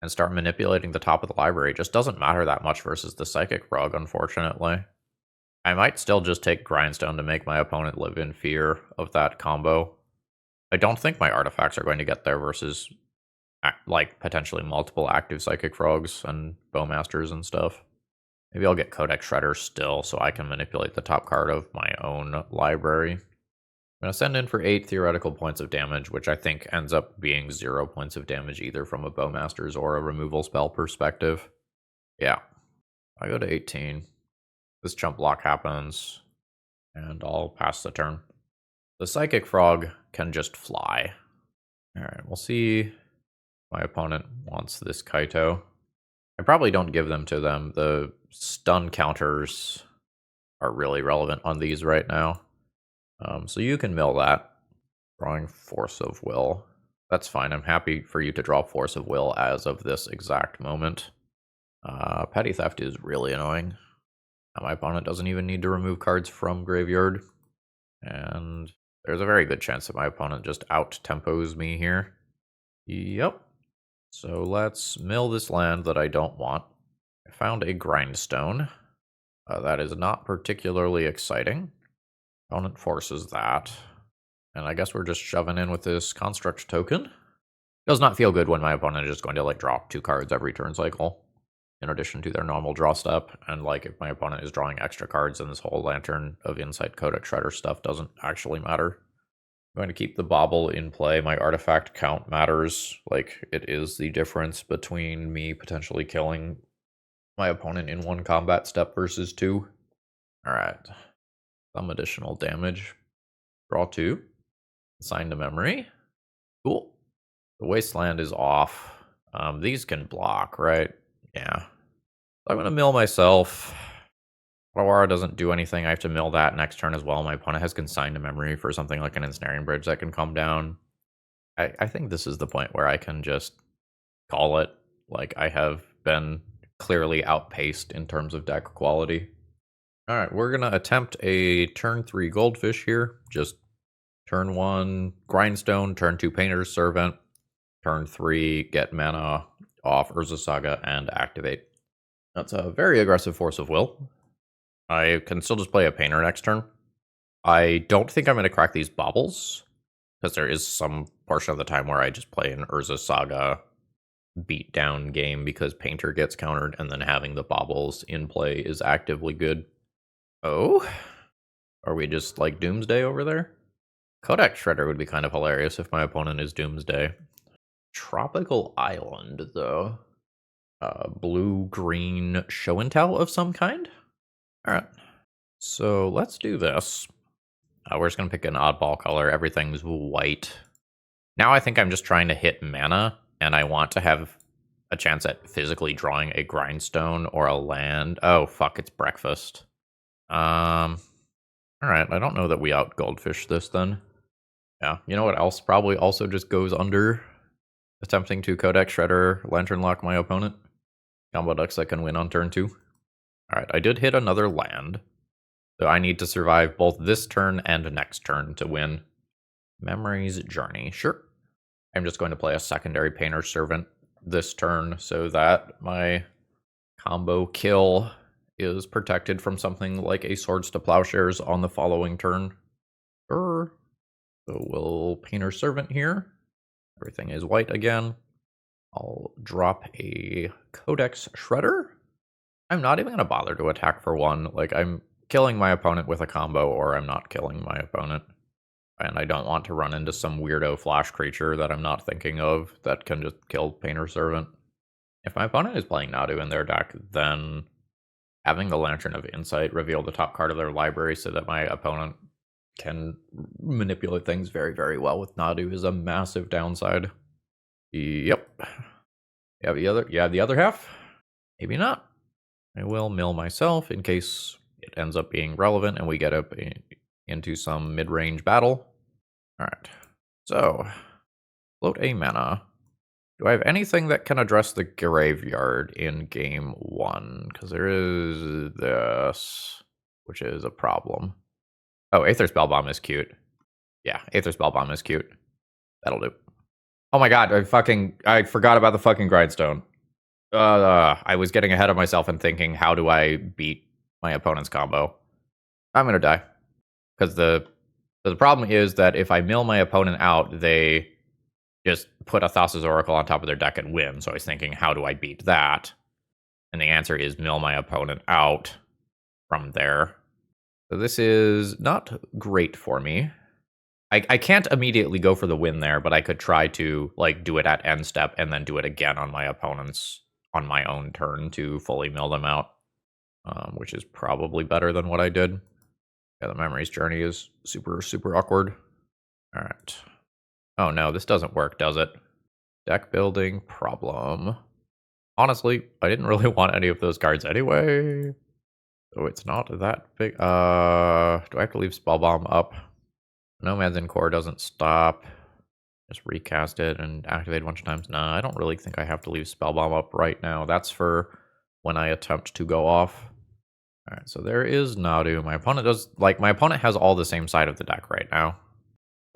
and start manipulating the top of the library. It just doesn't matter that much versus the Psychic Rug, unfortunately. I might still just take Grindstone to make my opponent live in fear of that combo. I don't think my artifacts are going to get there versus like potentially multiple active Psychic Frogs and Bowmasters and stuff. Maybe I'll get Codex Shredder still so I can manipulate the top card of my own library. I'm going to send in for 8 theoretical points of damage, which I think ends up being 0 points of damage either from a Bowmaster's or a removal spell perspective. Yeah. I go to 18. This jump block happens, and I'll pass the turn. The Psychic Frog can just fly. Alright, we'll see. My opponent wants this Kaito. I probably don't give them to them. The stun counters are really relevant on these right now. So you can mill that. Drawing Force of Will. That's fine. I'm happy for you to draw Force of Will as of this exact moment. Petty Theft is really annoying. My opponent doesn't even need to remove cards from graveyard. And there's a very good chance that my opponent just out-tempos me here. Yep. So let's mill this land that I don't want. I found a Grindstone. That is not particularly exciting. Opponent forces that. And I guess we're just shoving in with this Construct token. Does not feel good when my opponent is just going to like draw 2 cards every turn cycle, in addition to their normal draw step. And like if my opponent is drawing extra cards, then this whole Lantern of Insight Codex Shredder stuff doesn't actually matter. I'm going to keep the Bauble in play. My artifact count matters. Like it is the difference between me potentially killing my opponent in 1 combat step versus 2. Alright. Some additional damage. Draw 2. Assign to Emry. Cool. The Wasteland is off. These can block, right? Yeah. I'm going to mill myself. Aurora doesn't do anything. I have to mill that next turn as well. My opponent has Consigned to Memory for something like an Ensnaring Bridge that can come down. I think this is the point where I can just call it. Like, I have been clearly outpaced in terms of deck quality. Alright, we're going to attempt a turn 3 Goldfish here. Just turn 1 Grindstone, turn 2 Painter's Servant, turn 3 get mana off Urza Saga and activate. That's a very aggressive Force of Will. I can still just play a Painter next turn. I don't think I'm going to crack these Baubles, because there is some portion of the time where I just play an Urza Saga beatdown game because Painter gets countered, and then having the Baubles in play is actively good. Oh? Are we just like Doomsday over there? Codex Shredder would be kind of hilarious if my opponent is Doomsday. Tropical Island, though. Blue-green show and tell of some kind? Alright. So let's do this. We're just going to pick an oddball color. Everything's white. Now I think I'm just trying to hit mana, and I want to have a chance at physically drawing a Grindstone or a land. Oh, fuck, it's breakfast. Alright, I don't know that we out Goldfish this then. Yeah, you know what else probably also just goes under? Attempting to Codex Shredder Lantern Lock my opponent. Combo decks that can win on turn 2. Alright, I did hit another land. So I need to survive both this turn and next turn to win. Memory's Journey, sure. I'm just going to play a secondary Painter's Servant this turn so that my combo kill is protected from something like a Swords to Plowshares on the following turn. Sure. So we'll Painter's Servant here. Everything is white again. I'll drop a Codex Shredder. I'm not even going to bother to attack for 1. Like, I'm killing my opponent with a combo, or I'm not killing my opponent. And I don't want to run into some weirdo flash creature that I'm not thinking of that can just kill Painter's Servant. If my opponent is playing Nadu in their deck, then having the Lantern of Insight reveal the top card of their library so that my opponent can manipulate things very, very well with Nadu is a massive downside. Yep. You have the other half? Maybe not. I will mill myself in case it ends up being relevant and we get up into some mid-range battle. Alright. So, Float a mana. Do I have anything that can address the graveyard in game 1? Because there is this, which is a problem. Oh, Aether Spellbomb is cute. Yeah, Aether Spellbomb is cute. That'll do. Oh my god, I forgot about the fucking Grindstone. I was getting ahead of myself and thinking, how do I beat my opponent's combo? I'm gonna die. Because the problem is that if I mill my opponent out, they just put a Thassa's Oracle on top of their deck and win. So I was thinking, how do I beat that? And the answer is mill my opponent out from there. So this is not great for me. I can't immediately go for the win there, but I could try to like do it at end step and then do it again on my opponent's on my own turn to fully mill them out, which is probably better than what I did. Yeah, the Memory's Journey is super, super awkward. All right. Oh no, this doesn't work, does it? Deck building problem. Honestly, I didn't really want any of those cards anyway. So it's not that big. Do I have to leave Spellbomb up? Nomad's in Core doesn't stop. Just recast it and activate a bunch of times. Nah, I don't really think I have to leave Spellbomb up right now. That's for when I attempt to go off. Alright, so there is Nadu. My opponent has all the same side of the deck right now.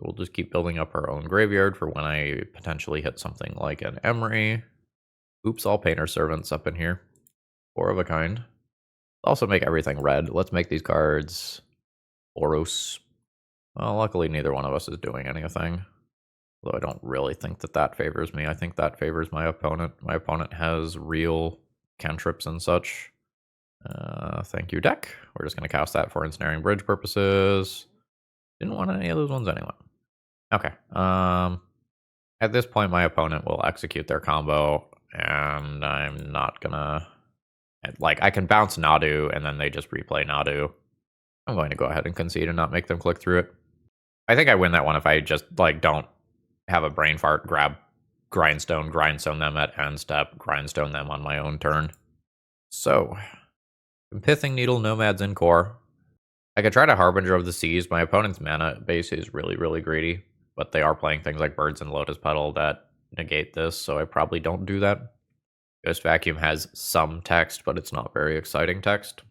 We'll just keep building up our own graveyard for when I potentially hit something like an Emry. Oops, all Painter Servants up in here. 4 of a kind. Also make everything red. Let's make these cards Boros. Well, luckily neither one of us is doing anything. Although I don't really think that that favors me. I think that favors my opponent. My opponent has real cantrips and such. Thank you, deck. We're just going to cast that for Ensnaring Bridge purposes. Didn't want any of those ones anyway. Okay. At this point, my opponent will execute their combo, and I'm not gonna... Like, I can bounce Nadu, and then they just replay Nadu. I'm going to go ahead and concede and not make them click through it. I think I win that one if I just, like, don't have a brain fart, grab Grindstone them at end step, Grindstone them on my own turn. So, Pithing Needle, Nomads in Core. I could try to Harbinger of the Seas. My opponent's mana base is really, really greedy, but they are playing things like Birds and Lotus Petal that negate this, so I probably don't do that. Ghost Vacuum has some text, but it's not very exciting text.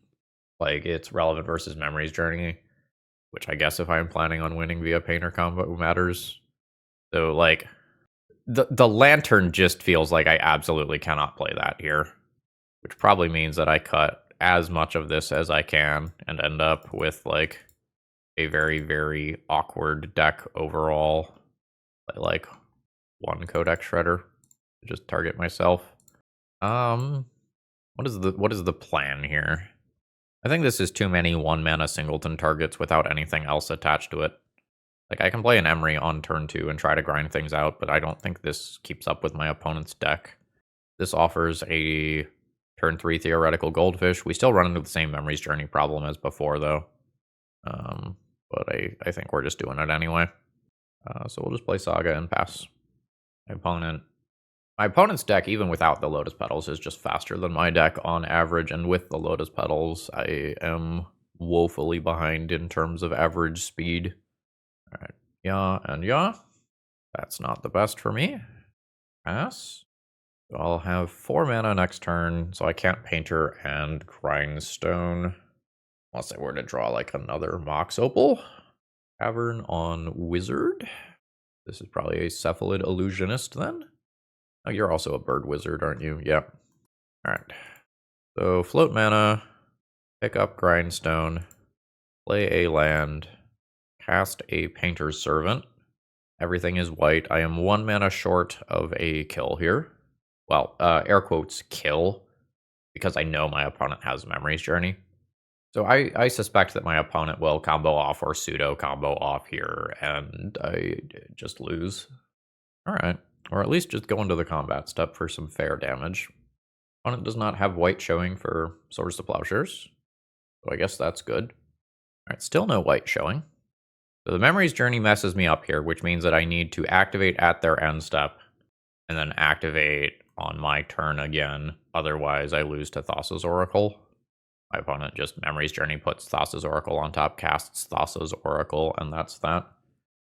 Like, it's relevant versus Memory's Journey, which I guess if I'm planning on winning via Painter combo matters. So, like, the Lantern just feels like I absolutely cannot play that here, which probably means that I cut as much of this as I can and end up with, like, a very, very awkward deck overall. Like, one Codex Shredder to just target myself. What is the plan here? I think this is too many 1-mana singleton targets without anything else attached to it. Like, I can play an Emry on turn 2 and try to grind things out, but I don't think this keeps up with my opponent's deck. This offers a turn 3 theoretical Goldfish. We still run into the same Memory's Journey problem as before, though. But I think we're just doing it anyway. So we'll just play Saga and pass. My opponent's deck, even without the Lotus Petals, is just faster than my deck on average, and with the Lotus Petals, I am woefully behind in terms of average speed. Alright, yeah, and yeah. That's not the best for me. Pass. So I'll have 4 mana next turn, so I can't Painter and Grindstone. Unless I were to draw, like, another Mox Opal. Cavern on Wizard. This is probably a Cephalid Illusionist, then. Oh, you're also a bird wizard, aren't you? Yep. Alright. So, float mana, pick up Grindstone, play a land, cast a Painter's Servant. Everything is white. I am 1 mana short of a kill here. Well, air quotes, kill, because I know my opponent has Memory's Journey. So I suspect that my opponent will combo off or pseudo combo off here, and I just lose. Alright. Or at least just go into the combat step for some fair damage. Opponent does not have white showing for Swords to Plowshares, so I guess that's good. Alright, still no white showing. So the Memory's Journey messes me up here, which means that I need to activate at their end step, and then activate on my turn again. Otherwise, I lose to Thassa's Oracle. My opponent just Memory's Journey, puts Thassa's Oracle on top, casts Thassa's Oracle, and that's that.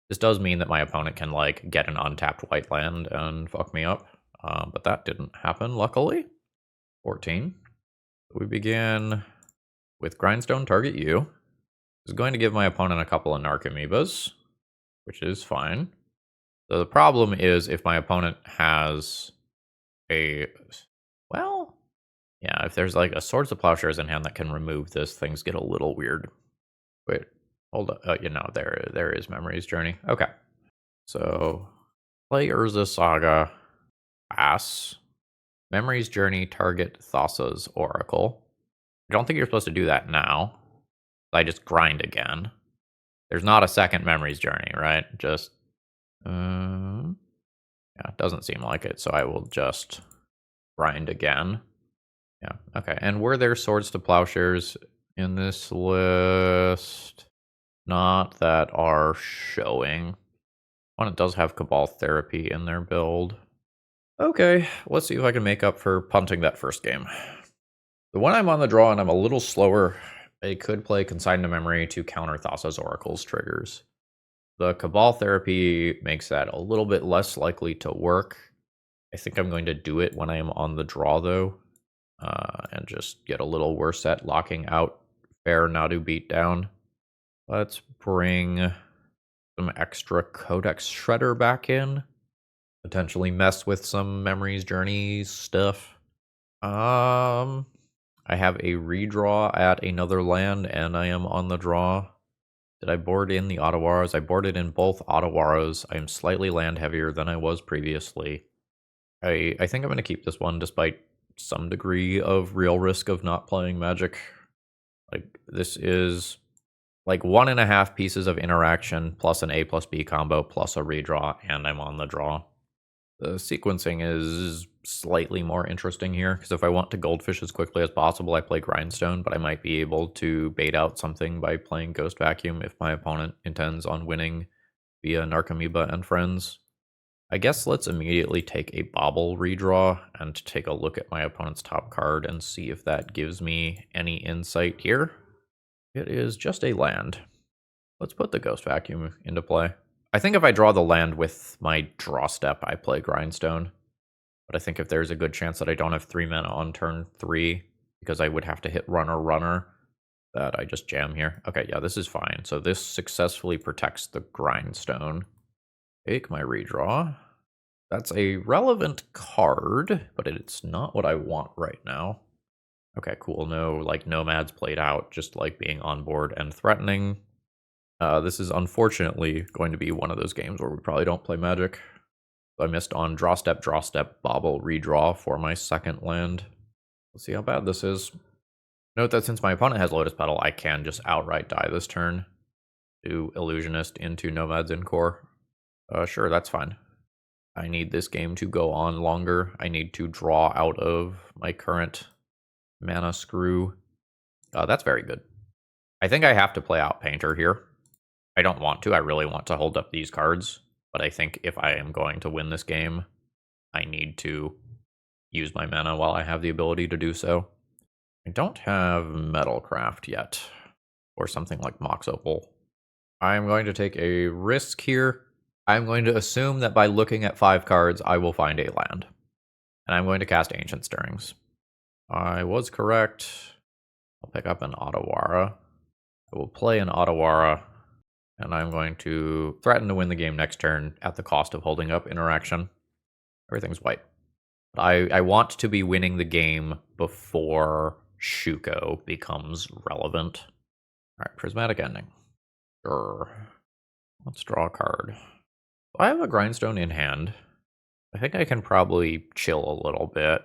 This does mean that my opponent can, like, get an untapped white land and fuck me up. But that didn't happen, luckily. 14. We begin with Grindstone, target you. This is going to give my opponent a couple of Narcomoebas, which is fine. So the problem is if my opponent has a... Well, yeah, if there's like a Swords of Plowshares in hand that can remove this, things get a little weird. Wait, hold up. You know, there is Memory's Journey. Okay. So, play Urza Saga, pass. Memory's Journey, target Thassa's Oracle. I don't think you're supposed to do that now. I just grind again. There's not a second Memory's Journey, right? Just, yeah, it doesn't seem like it, so I will just grind again. Yeah, okay. And were there Swords to Plowshares in this list? Not that are showing. One, it does have Cabal Therapy in their build. Okay, let's see if I can make up for punting that first game. So when I'm on the draw and I'm a little slower, I could play Consign to Memory to counter Thassa's Oracle's triggers. The Cabal Therapy makes that a little bit less likely to work. I think I'm going to do it when I am on the draw, though, and just get a little worse at locking out Fair Nadu Beatdown. Let's bring some extra Codex Shredder back in. Potentially mess with some Memory's Journey stuff. I have a redraw at another land, and I am on the draw. Did I board in the Ottawaras? I boarded in both Ottawaras. I am slightly land heavier than I was previously. I think I'm going to keep this one despite some degree of real risk of not playing Magic. Like, this is like 1.5 pieces of interaction plus an A plus B combo plus a redraw, and I'm on the draw. The sequencing is slightly more interesting here, because if I want to Goldfish as quickly as possible, I play Grindstone, but I might be able to bait out something by playing Ghost Vacuum if my opponent intends on winning via Narcomoeba and Friends. I guess let's immediately take a Bobble redraw and take a look at my opponent's top card and see if that gives me any insight here. It is just a land. Let's put the Ghost Vacuum into play. I think if I draw the land with my draw step, I play Grindstone. But I think if there's a good chance that I don't have 3 mana on turn 3, because I would have to hit runner, that I just jam here. Okay, yeah, this is fine. So this successfully protects the Grindstone. Take my redraw. That's a relevant card, but it's not what I want right now. Okay, cool. No, like, nomads played out, just like being on board and threatening. This is unfortunately going to be one of those games where we probably don't play Magic. I missed on draw step, bobble, redraw for my second land. Let's see how bad this is. Note that since my opponent has Lotus Petal, I can just outright die this turn. Do Illusionist into Nomads in Core. Sure, that's fine. I need this game to go on longer. I need to draw out of my current mana screw. That's very good. I think I have to play out Painter here. I don't want to. I really want to hold up these cards. But I think if I am going to win this game, I need to use my mana while I have the ability to do so. I don't have Metalcraft yet, or something like Mox Opal. I'm going to take a risk here. I'm going to assume that by looking at 5 cards, I will find a land. And I'm going to cast Ancient Stirrings. I was correct. I'll pick up an Ottawara. I will play an Ottawara. And I'm going to threaten to win the game next turn at the cost of holding up interaction. Everything's white. I want to be winning the game before Shuko becomes relevant. All right, Prismatic Ending. Sure. Let's draw a card. I have a Grindstone in hand. I think I can probably chill a little bit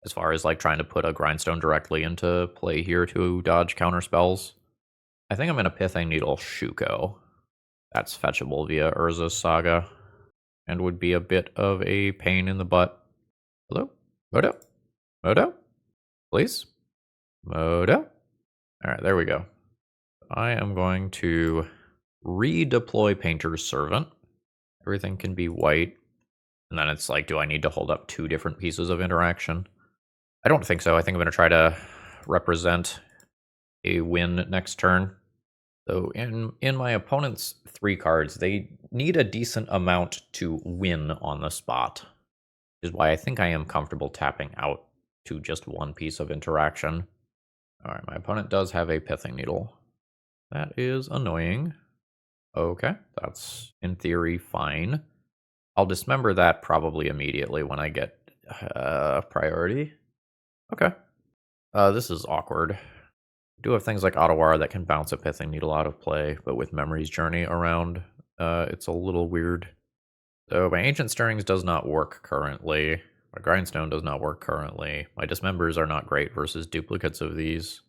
as far as like trying to put a Grindstone directly into play here to dodge counter spells. I think I'm going to Pithing Needle Shuko. That's fetchable via Urza's Saga, and would be a bit of a pain in the butt. Hello? Modo? Modo? Please? Modo? Alright, there we go. I am going to redeploy Painter's Servant. Everything can be white. And then it's like, do I need to hold up 2 different pieces of interaction? I don't think so. I think I'm going to try to represent a win next turn. So in my opponent's 3 cards, they need a decent amount to win on the spot, which is why I think I am comfortable tapping out to just 1 piece of interaction. Alright, my opponent does have a Pithing Needle. That is annoying. Okay, that's in theory fine. I'll dismember that probably immediately when I get priority. Okay. This is awkward. We do have things like Ottawara that can bounce a Pithing Needle out of play, but with Memory's Journey around, it's a little weird. So my Ancient Stirrings does not work currently. My Grindstone does not work currently. My Dismembers are not great versus duplicates of these.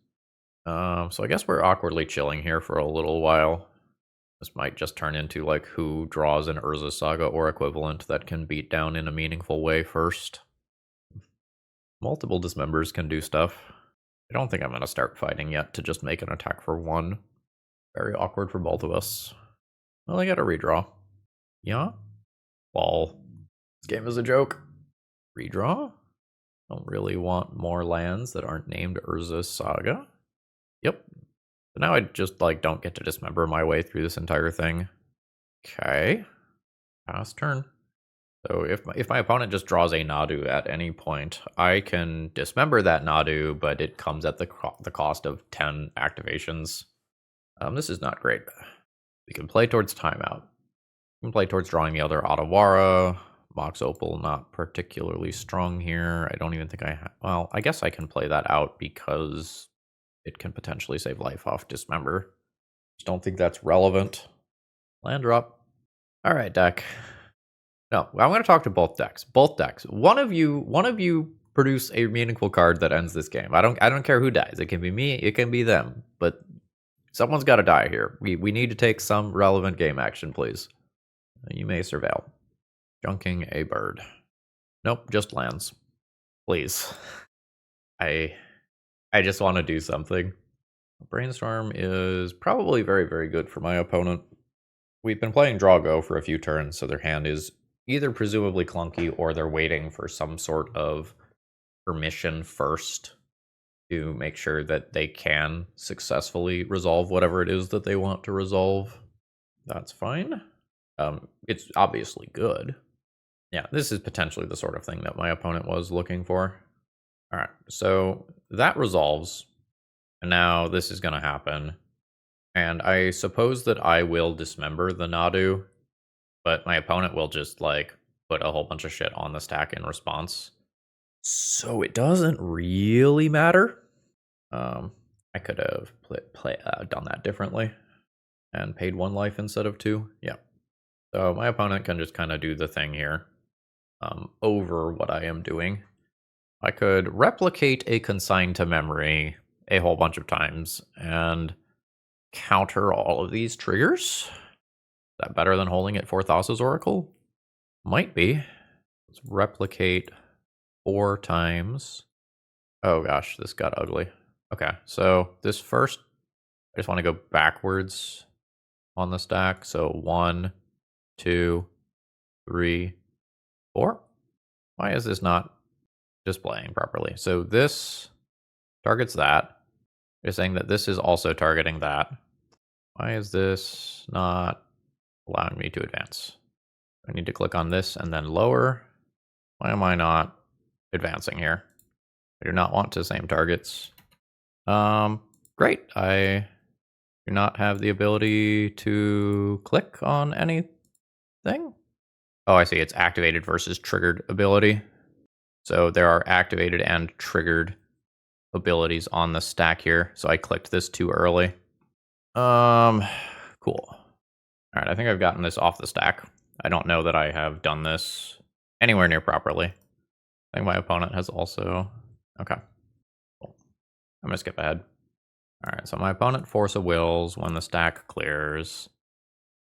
So I guess we're awkwardly chilling here for a little while. This might just turn into like who draws an Urza Saga or equivalent that can beat down in a meaningful way first. Multiple Dismembers can do stuff. I don't think I'm going to start fighting yet to just make an attack for 1. Very awkward for both of us. Well, I got a redraw. Yeah? Ball. This game is a joke. Redraw? Don't really want more lands that aren't named Urza Saga. Yep. So now I just, like, don't get to dismember my way through this entire thing. Okay. Pass turn. So if my opponent just draws a Nadu at any point, I can dismember that Nadu, but it comes at the cost of 10 activations. This is not great. We can play towards timeout. We can play towards drawing the other Ottawara. Mox Opal not particularly strong here. I don't even think I have... Well, I guess I can play that out because it can potentially save life off Dismember. Just don't think that's relevant. Land drop. All right, deck. No, I'm going to talk to both decks. Both decks. One of you produce a meaningful card that ends this game. I don't care who dies. It can be me. It can be them. But someone's got to die here. We need to take some relevant game action, please. You may surveil. Junking a bird. Nope, just lands. Please. I just want to do something. Brainstorm is probably very, very good for my opponent. We've been playing draw go for a few turns, so their hand is either presumably clunky or they're waiting for some sort of permission first to make sure that they can successfully resolve whatever it is that they want to resolve. That's fine. It's obviously good. Yeah, this is potentially the sort of thing that my opponent was looking for. All right, so that resolves, and now this is going to happen. And I suppose that I will dismember the Nadu, but my opponent will just, like, put a whole bunch of shit on the stack in response. So it doesn't really matter. I could have done that differently and paid 1 life instead of 2. Yeah. So my opponent can just kind of do the thing here over what I am doing. I could replicate a Consign to Memory a whole bunch of times and counter all of these triggers. Is that better than holding it for Thassa's Oracle? Might be. Let's replicate 4 times. Oh gosh, this got ugly. Okay, so this first, I just want to go backwards on the stack. So 1, 2, 3, 4. Why is this not displaying properly? So this targets that. It's saying that this is also targeting that. Why is this not allowing me to advance? I need to click on this and then lower. Why am I not advancing here? I do not want to same targets. Great. I do not have the ability to click on anything. Oh, I see. It's activated versus triggered ability. So there are activated and triggered abilities on the stack here. So I clicked this too early. Cool. All right, I think I've gotten this off the stack. I don't know that I have done this anywhere near properly. I think my opponent has also... Okay. Cool. I'm going to skip ahead. All right, so my opponent Force of Wills when the stack clears.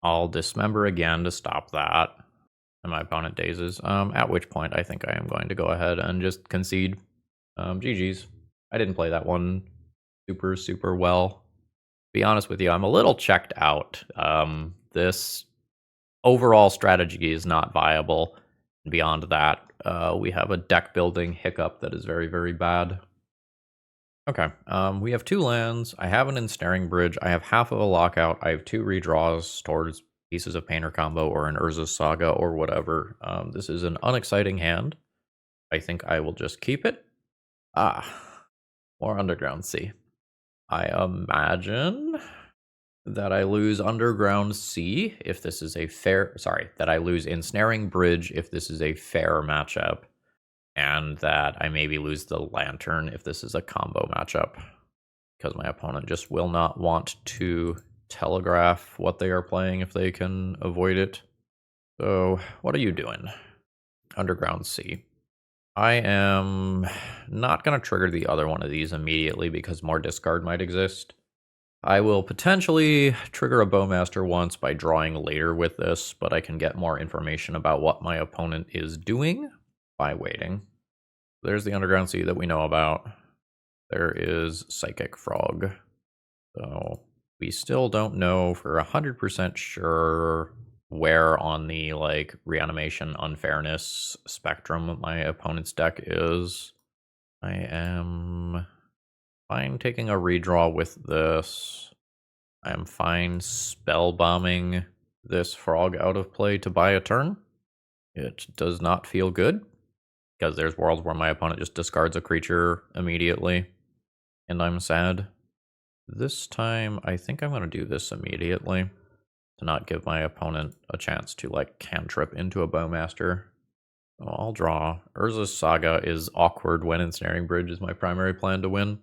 I'll dismember again to stop that. And my opponent dazes. At which point I think I am going to go ahead and just concede. GG's. I didn't play that one super well. To be honest with you, I'm a little checked out. This overall strategy is not viable. Beyond that, we have a deck building hiccup that is very, very bad. Okay, we have 2 lands. I have an Ensnaring Bridge. I have half of a Lockout. I have 2 redraws towards Pieces of Painter combo or an Urza Saga or whatever. This is an unexciting hand. I think I will just keep it. More Underground Sea. I imagine that I lose Underground Sea if this is a fair... Sorry, that I lose Ensnaring Bridge if this is a fair matchup. And that I maybe lose the Lantern if this is a combo matchup. Because my opponent just will not want to telegraph what they are playing if they can avoid it. So, what are you doing? Underground Sea. I am not going to trigger the other one of these immediately because more discard might exist. I will potentially trigger a Bowmaster once by drawing later with this, but I can get more information about what my opponent is doing by waiting. There's the Underground Sea that we know about. There is Psychic Frog. So we still don't know for 100% sure where on the like reanimation unfairness spectrum my opponent's deck is. I am fine taking a redraw with this. I am fine spell bombing this frog out of play to buy a turn. It does not feel good because there's worlds where my opponent just discards a creature immediately and I'm sad. This time, I think I'm going to do this immediately to not give my opponent a chance to, like, cantrip into a Bowmaster. So I'll draw. Urza's Saga is awkward when Ensnaring Bridge is my primary plan to win.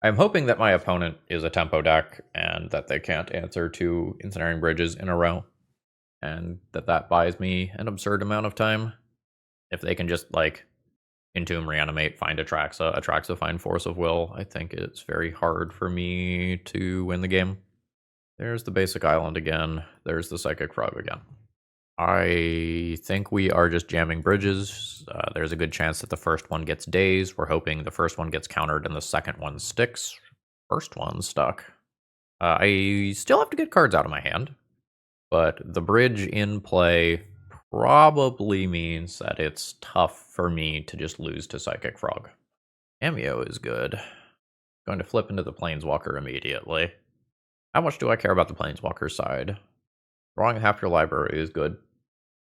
I'm hoping that my opponent is a tempo deck and that they can't answer 2 Ensnaring Bridges in a row. And that buys me an absurd amount of time. If they can just, like, Entomb, Reanimate, find Atraxa, find Force of Will, I think it's very hard for me to win the game. There's the basic island again. There's the Psychic Frog again. I think we are just jamming bridges. There's a good chance that the first one gets dazed. We're hoping the first one gets countered and the second one sticks. First one stuck. I still have to get cards out of my hand, but the bridge in play probably means that it's tough for me to just lose to Psychic Frog. Cameo is good. Going to flip into the Planeswalker immediately. How much do I care about the Planeswalker side? Drawing half your library is good.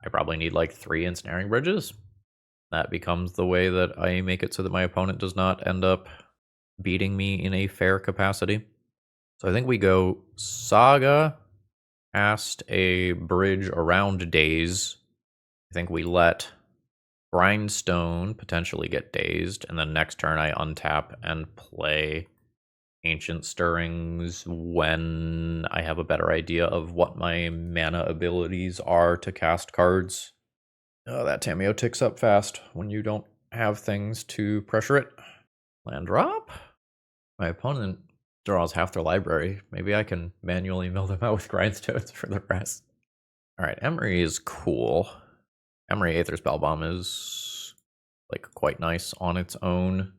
I probably need like 3 Ensnaring Bridges. That becomes the way that I make it so that my opponent does not end up beating me in a fair capacity. So I think we go Saga, cast a bridge around Daze. I think we let Grindstone potentially get dazed, and then next turn I untap and play Ancient Stirrings when I have a better idea of what my mana abilities are to cast cards. Oh, that Tamiyo ticks up fast when you don't have things to pressure it. Land drop? My opponent draws half their library. Maybe I can manually mill them out with Grindstones for the rest. Alright, Emry is cool. Emry Aether Spellbomb is, like, quite nice on its own.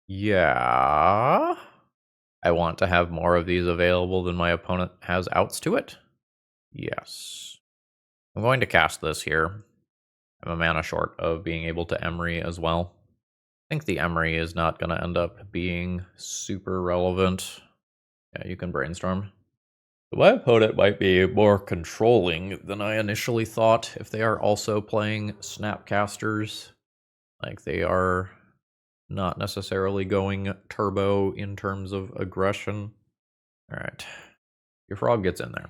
Yeah. I want to have more of these available than my opponent has outs to it. Yes. I'm going to cast this here. I'm a mana short of being able to Emry as well. I think the Emry is not going to end up being super relevant. Yeah, you can brainstorm. My opponent might be more controlling than I initially thought if they are also playing Snapcasters. Like, they are not necessarily going turbo in terms of aggression. Alright. Your frog gets in there.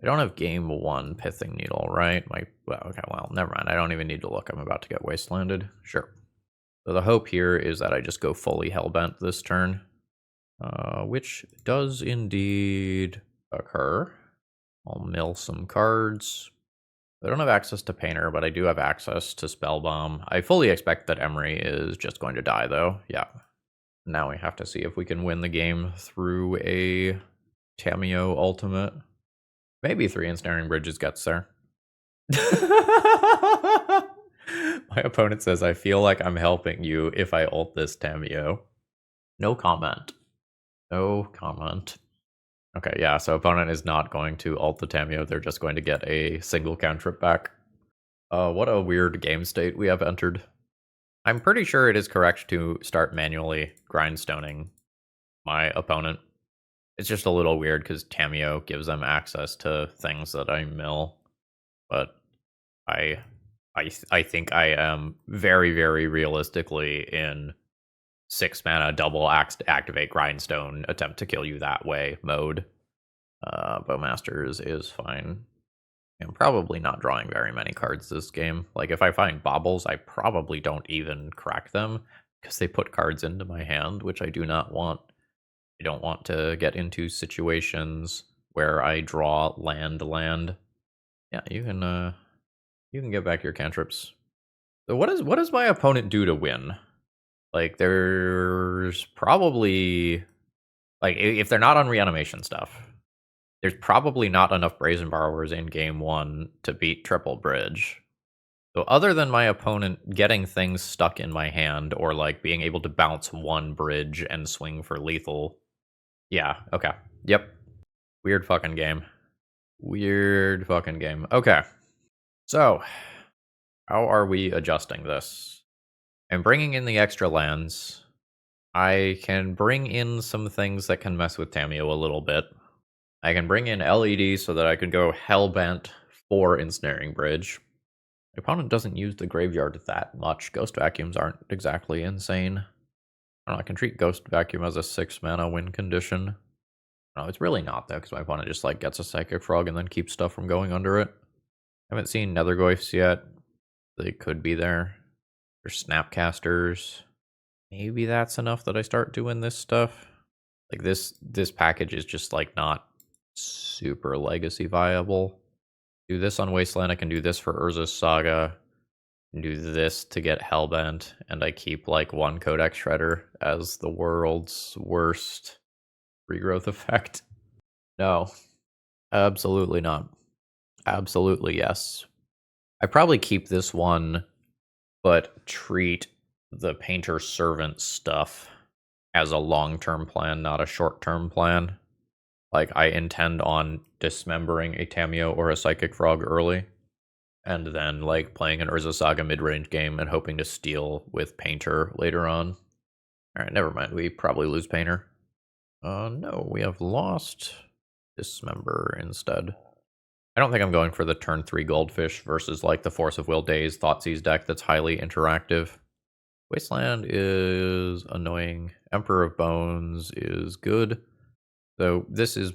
I don't have game 1 Pithing Needle, right? Well, never mind. I don't even need to look. I'm about to get wastelanded. Sure. So the hope here is that I just go fully Hellbent this turn. Which does indeed occur. I'll mill some cards. I don't have access to Painter, but I do have access to Spellbomb. I fully expect that Emry is just going to die, though. Yeah. Now we have to see if we can win the game through a Tamiyo ultimate. Maybe 3 Ensnaring Bridges gets there. My opponent says, I feel like I'm helping you if I ult this Tamiyo. No comment. No comment. Okay, yeah, so opponent is not going to ult the Tamiyo, they're just going to get a single cantrip back. What a weird game state we have entered. I'm pretty sure it is correct to start manually grindstoning my opponent. It's just a little weird because Tameo gives them access to things that I mill, but I I think I am very, very realistically in 6 mana double activate grindstone, attempt to kill you that way mode. Bowmasters is fine. I'm probably not drawing very many cards this game. Like, if I find baubles, I probably don't even crack them because they put cards into my hand, which I do not want. I don't want to get into situations where I draw land. Yeah, you can get back your cantrips. So what does my opponent do to win? Like, there's probably, like, if they're not on reanimation stuff, there's probably not enough Brazen Borrowers in game 1 to beat Triple Bridge. So other than my opponent getting things stuck in my hand, or like being able to bounce one bridge and swing for lethal, yeah, okay, yep, weird fucking game. Weird fucking game. Okay, so how are we adjusting this? I'm bringing in the extra lands. I can bring in some things that can mess with Tameo a little bit. I can bring in LED so that I can go Hellbent for Ensnaring Bridge. My opponent doesn't use the graveyard that much. Ghost Vacuums aren't exactly insane. I don't know, I can treat Ghost Vacuum as a 6 mana win condition. No, it's really not though, because my opponent just like gets a Psychic Frog and then keeps stuff from going under it. I haven't seen Nethergoyfs yet. They could be there. There's Snapcasters. Maybe that's enough that I start doing this stuff. Like this package is just like not super legacy viable. Do this on Wasteland, I can do this for Urza's Saga. Do this to get Hellbent, and I keep like one Codex Shredder as the world's worst regrowth effect. No, absolutely not. Absolutely yes. I probably keep this one, but treat the Painter Servant stuff as a long-term plan, not a short-term plan. Like, I intend on dismembering a Tameo or a Psychic Frog early, and then, like, playing an Urza Saga mid-range game and hoping to steal with Painter later on. Alright, never mind. We probably lose Painter. No, we have lost Dismember instead. I don't think I'm going for the turn 3 Goldfish versus, like, the Force of Will Daze Thoughtseize deck that's highly interactive. Wasteland is annoying. Emperor of Bones is good. So this is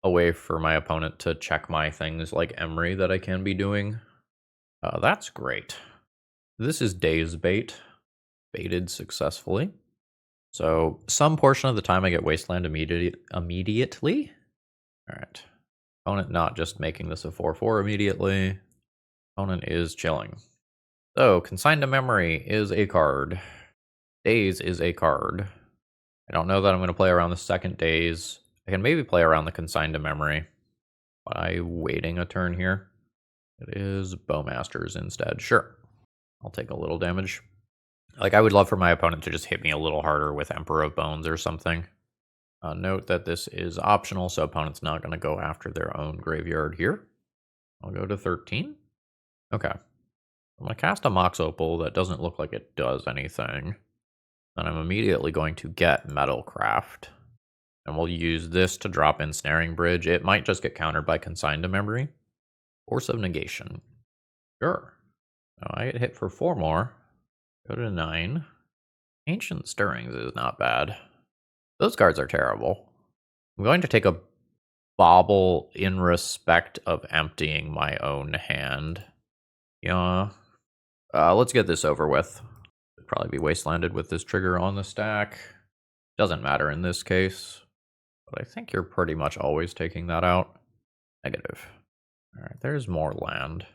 a way for my opponent to check my things like Emry that I can be doing. That's great. This is Daze Bait. Baited successfully. So some portion of the time I get Wasteland immediately. Alright. Opponent not just making this a 4-4 immediately. Opponent is chilling. So Consigned to Memory is a card. Daze is a card. I don't know that I'm going to play around the second Daze. I can maybe play around the Consigned to Memory by waiting a turn here. It is Bowmasters instead. Sure. I'll take a little damage. Like, I would love for my opponent to just hit me a little harder with Emperor of Bones or something. Note that this is optional, so opponent's not going to go after their own graveyard here. I'll go to 13. Okay. I'm going to cast a Mox Opal that doesn't look like it does anything. Then I'm immediately going to get Metalcraft. And we'll use this to drop in Snaring Bridge. It might just get countered by Consigned to Memory. Force of Negation. Sure. Now I get hit for 4 more. Go to 9. Ancient Stirrings is not bad. Those cards are terrible. I'm going to take a Bauble in respect of emptying my own hand. Yeah. Let's get this over with. Could probably be Wastelanded with this trigger on the stack. Doesn't matter in this case. But I think you're pretty much always taking that out. Negative. Alright, there's more land.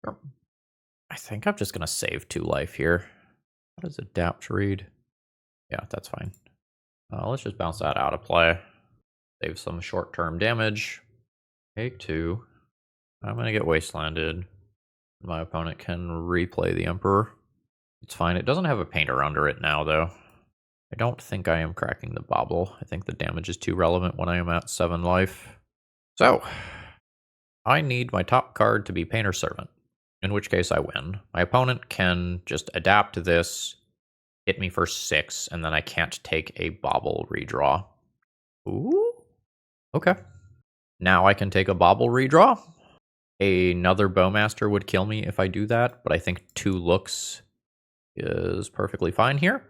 Sure. I think I'm just going to save 2 life here. What does Adapt read? Yeah, that's fine. Let's just bounce that out of play. Save some short-term damage. Take 2. I'm going to get Wastelanded. My opponent can replay the Emperor. It's fine. It doesn't have a painter under it now, though. I don't think I am cracking the Bauble. I think the damage is too relevant when I am at 7 life. So, I need my top card to be Painter Servant. in which case I win. My opponent can just adapt to this, hit me for 6, and then I can't take a bauble redraw. Ooh. Okay. Now I can take a bauble redraw. Another Bowmaster would kill me if I do that, but I think 2 looks is perfectly fine here.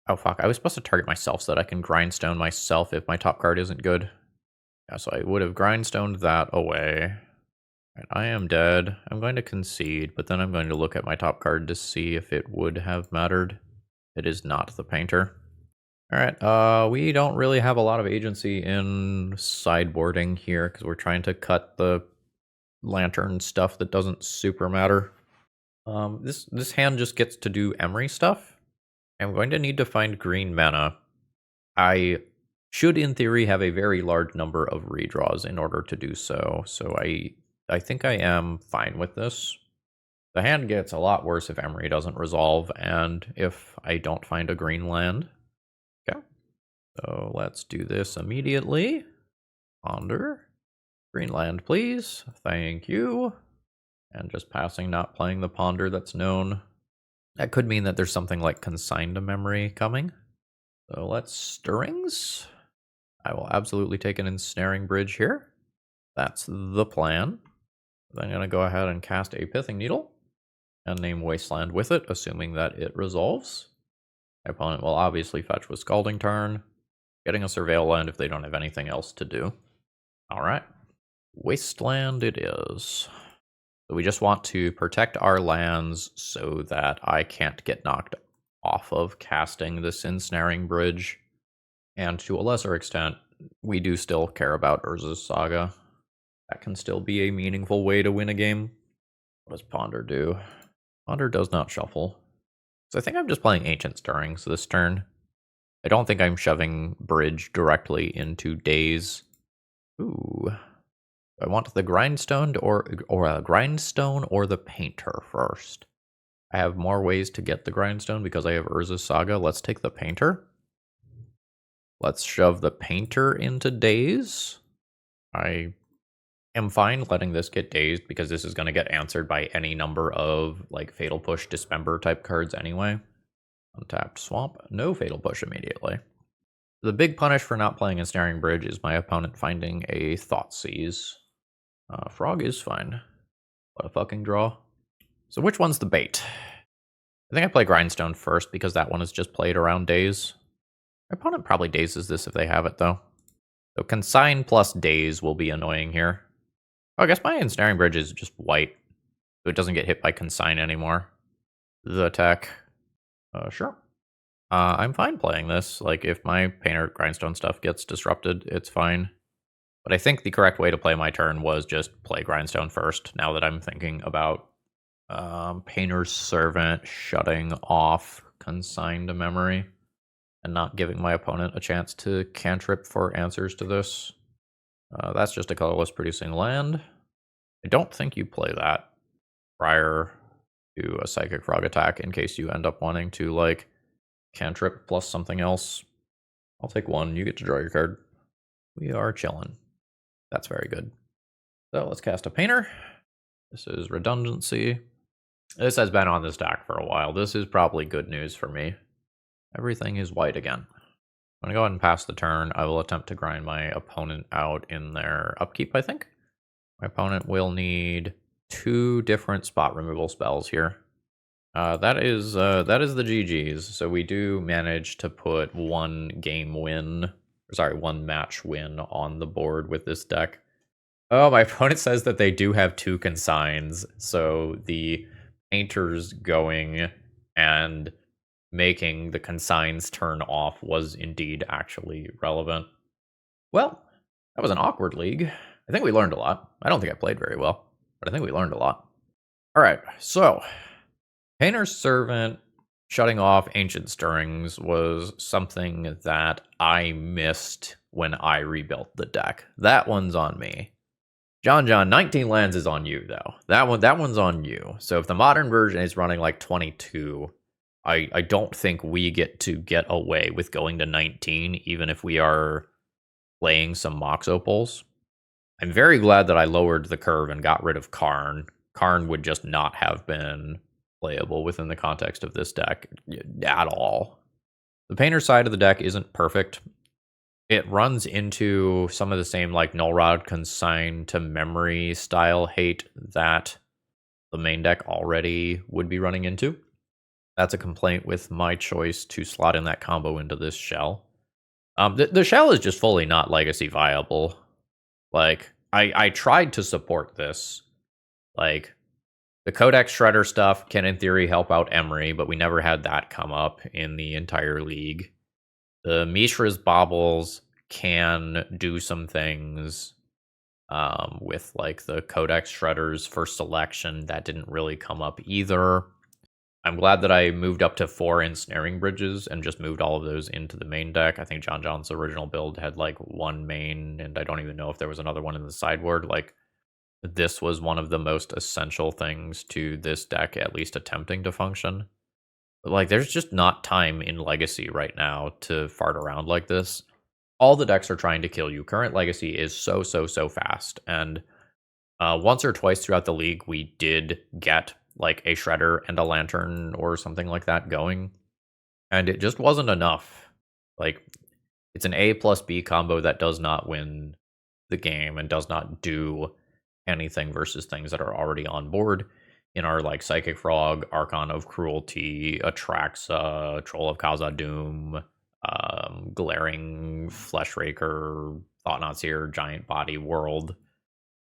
Oh, fuck. I was supposed to target myself so that I can Grindstone myself if my top card isn't good. Yeah, so I would have Grindstoned that away. Right, I am dead. I'm going to concede, but then I'm going to look at my top card to see if it would have mattered. It is not the Painter. All right, we don't really have a lot of agency in sideboarding here because we're trying to cut the lantern stuff that doesn't super matter. This hand just gets to do Emry stuff. I'm going to need to find green mana. I should, in theory, have a very large number of redraws in order to do so. So I think I am fine with this. The hand gets a lot worse if Emry doesn't resolve, and if I don't find a green land. Okay, so let's do this immediately. Ponder. Green land, please. Thank you. And just passing, not playing the Ponder that's known. That could mean that there's something like Consign to Memory coming. So let's Stirrings. I will absolutely take an Ensnaring Bridge here. That's the plan. Then I'm going to go ahead and cast a Pithing Needle and name Wasteland with it, assuming that it resolves. My opponent will obviously fetch with Scalding Tarn, getting a Surveil land if they don't have anything else to do. All right. Wasteland it is. So we just want to protect our lands so that I can't get knocked off of casting this Ensnaring Bridge. And to a lesser extent, we do still care about Urza's Saga. That can still be a meaningful way to win a game. What does Ponder do? Ponder does not shuffle. So I think I'm just playing Ancient Stirrings this turn. I don't think I'm shoving Bridge directly into Daze. Ooh. I want the Grindstone or a Grindstone or the Painter first. I have more ways to get the Grindstone because I have Urza's Saga. Let's take the Painter. Let's shove the Painter into Daze. I am fine letting this get dazed because this is going to get answered by any number of like Fatal Push, Dismember type cards anyway. Untapped Swamp, no Fatal Push immediately. The big punish for not playing Ensnaring Bridge is my opponent finding a Thoughtseize. Frog is fine. What a fucking draw. So which one's the bait? I think I play Grindstone first because that one is just played around Daze. My opponent probably dazes this if they have it though. So Consign plus Daze will be annoying here. Oh, I guess my Ensnaring Bridge is just white, so it doesn't get hit by Consign anymore. The attack. Sure. I'm fine playing this. Like, if my Painter Grindstone stuff gets disrupted, it's fine. But I think the correct way to play my turn was just play Grindstone first, now that I'm thinking about Painter's Servant shutting off Consign to Memory and not giving my opponent a chance to cantrip for answers to this. That's just a colorless producing land. I don't think you play that prior to a Psychic Frog attack in case you end up wanting to, like, cantrip plus something else. I'll take one. You get to draw your card. We are chilling. That's very good. So let's cast a Painter. This is Redundancy. This has been on this deck for a while. This is probably good news for me. Everything is white again. I'm going to go ahead and pass the turn. I will attempt to grind my opponent out in their upkeep, I think. My opponent will need 2 different spot removal spells here. That is the GG's. So we do manage to put one match win on the board with this deck. Oh, my opponent says that they do have 2 consigns. So the Painter's going and making the consigns turn off was indeed actually relevant. Well, that was an awkward league. I think we learned a lot. I don't think I played very well, but I think we learned a lot. All right, so Painter's Servant shutting off Ancient Stirrings was something that I missed when I rebuilt the deck. That one's on me. John, 19 lands is on you, though. That one's on you. So if the modern version is running like 22, I don't think we get to get away with going to 19, even if we are playing some Mox Opals. I'm very glad that I lowered the curve and got rid of Karn. Karn would just not have been playable within the context of this deck at all. The Painter side of the deck isn't perfect. It runs into some of the same like Null Rod Consign to Memory style hate that the main deck already would be running into. That's a complaint with my choice to slot in that combo into this shell. The shell is just fully not legacy viable. Like, I tried to support this. Like, the Codex Shredder stuff can, in theory, help out Emry, but we never had that come up in the entire league. The Mishra's Baubles can do some things with, like, the Codex Shredders for selection. That didn't really come up either. I'm glad that I moved up to 4 Ensnaring Bridges and just moved all of those into the main deck. I think John John's original build had, like, 1 main, and I don't even know if there was another one in the sideboard. Like, this was one of the most essential things to this deck, at least attempting to function. But, like, there's just not time in Legacy right now to fart around like this. All the decks are trying to kill you. Current Legacy is so fast. And once or twice throughout the league, we did get, like, a Shredder and a Lantern or something like that going. And it just wasn't enough. Like, it's an A plus B combo that does not win the game and does not do anything versus things that are already on board in our, like, Psychic Frog, Archon of Cruelty, Atraxa, Troll of Khazad-dûm, Glaring Fleshraker, Thought-Knot Seer, Giant Body World.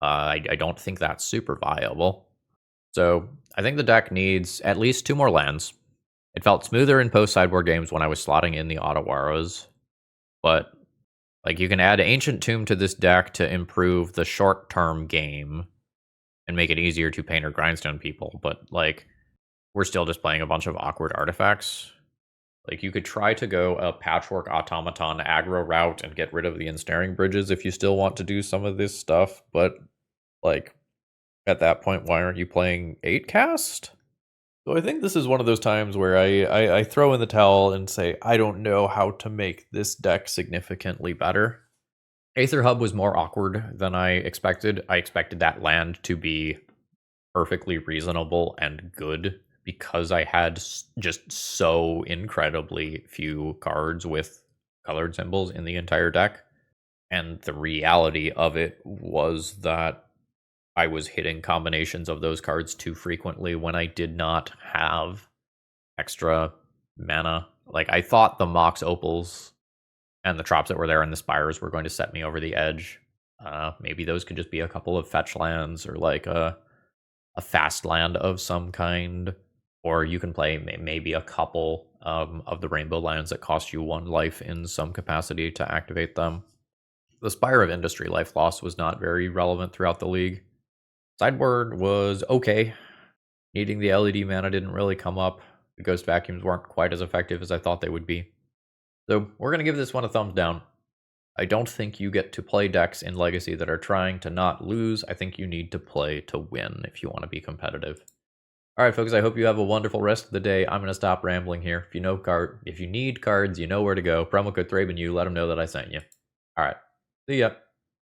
I don't think that's super viable. So I think the deck needs at least 2 more lands. It felt smoother in post-sideboard games when I was slotting in the Ottawaras, but like, you can add Ancient Tomb to this deck to improve the short-term game and make it easier to Painter Grindstone people, but, like, we're still just playing a bunch of awkward artifacts. Like, you could try to go a Patchwork Automaton aggro route and get rid of the Ensnaring Bridges if you still want to do some of this stuff, but, like, at that point, why aren't you playing 8-cast? So I think this is one of those times where I throw in the towel and say, I don't know how to make this deck significantly better. Aether Hub was more awkward than I expected. I expected that land to be perfectly reasonable and good because I had just so incredibly few cards with colored symbols in the entire deck. And the reality of it was that I was hitting combinations of those cards too frequently when I did not have extra mana. Like, I thought the Mox Opals and the Trops that were there and the Spires were going to set me over the edge. Maybe those could just be a couple of fetch lands or, like, a fast land of some kind. Or you can play maybe a couple of the Rainbow lands that cost you 1 life in some capacity to activate them. The Spire of Industry life loss was not very relevant throughout the league. Sideboard was okay. Needing the LED mana didn't really come up. The Ghost Vacuums weren't quite as effective as I thought they would be. So we're going to give this one a thumbs down. I don't think you get to play decks in Legacy that are trying to not lose. I think you need to play to win if you want to be competitive. Alright folks, I hope you have a wonderful rest of the day. I'm going to stop rambling here. If you need cards, you know where to go. Promo code ThrabenU, let them know that I sent you. Alright, see ya.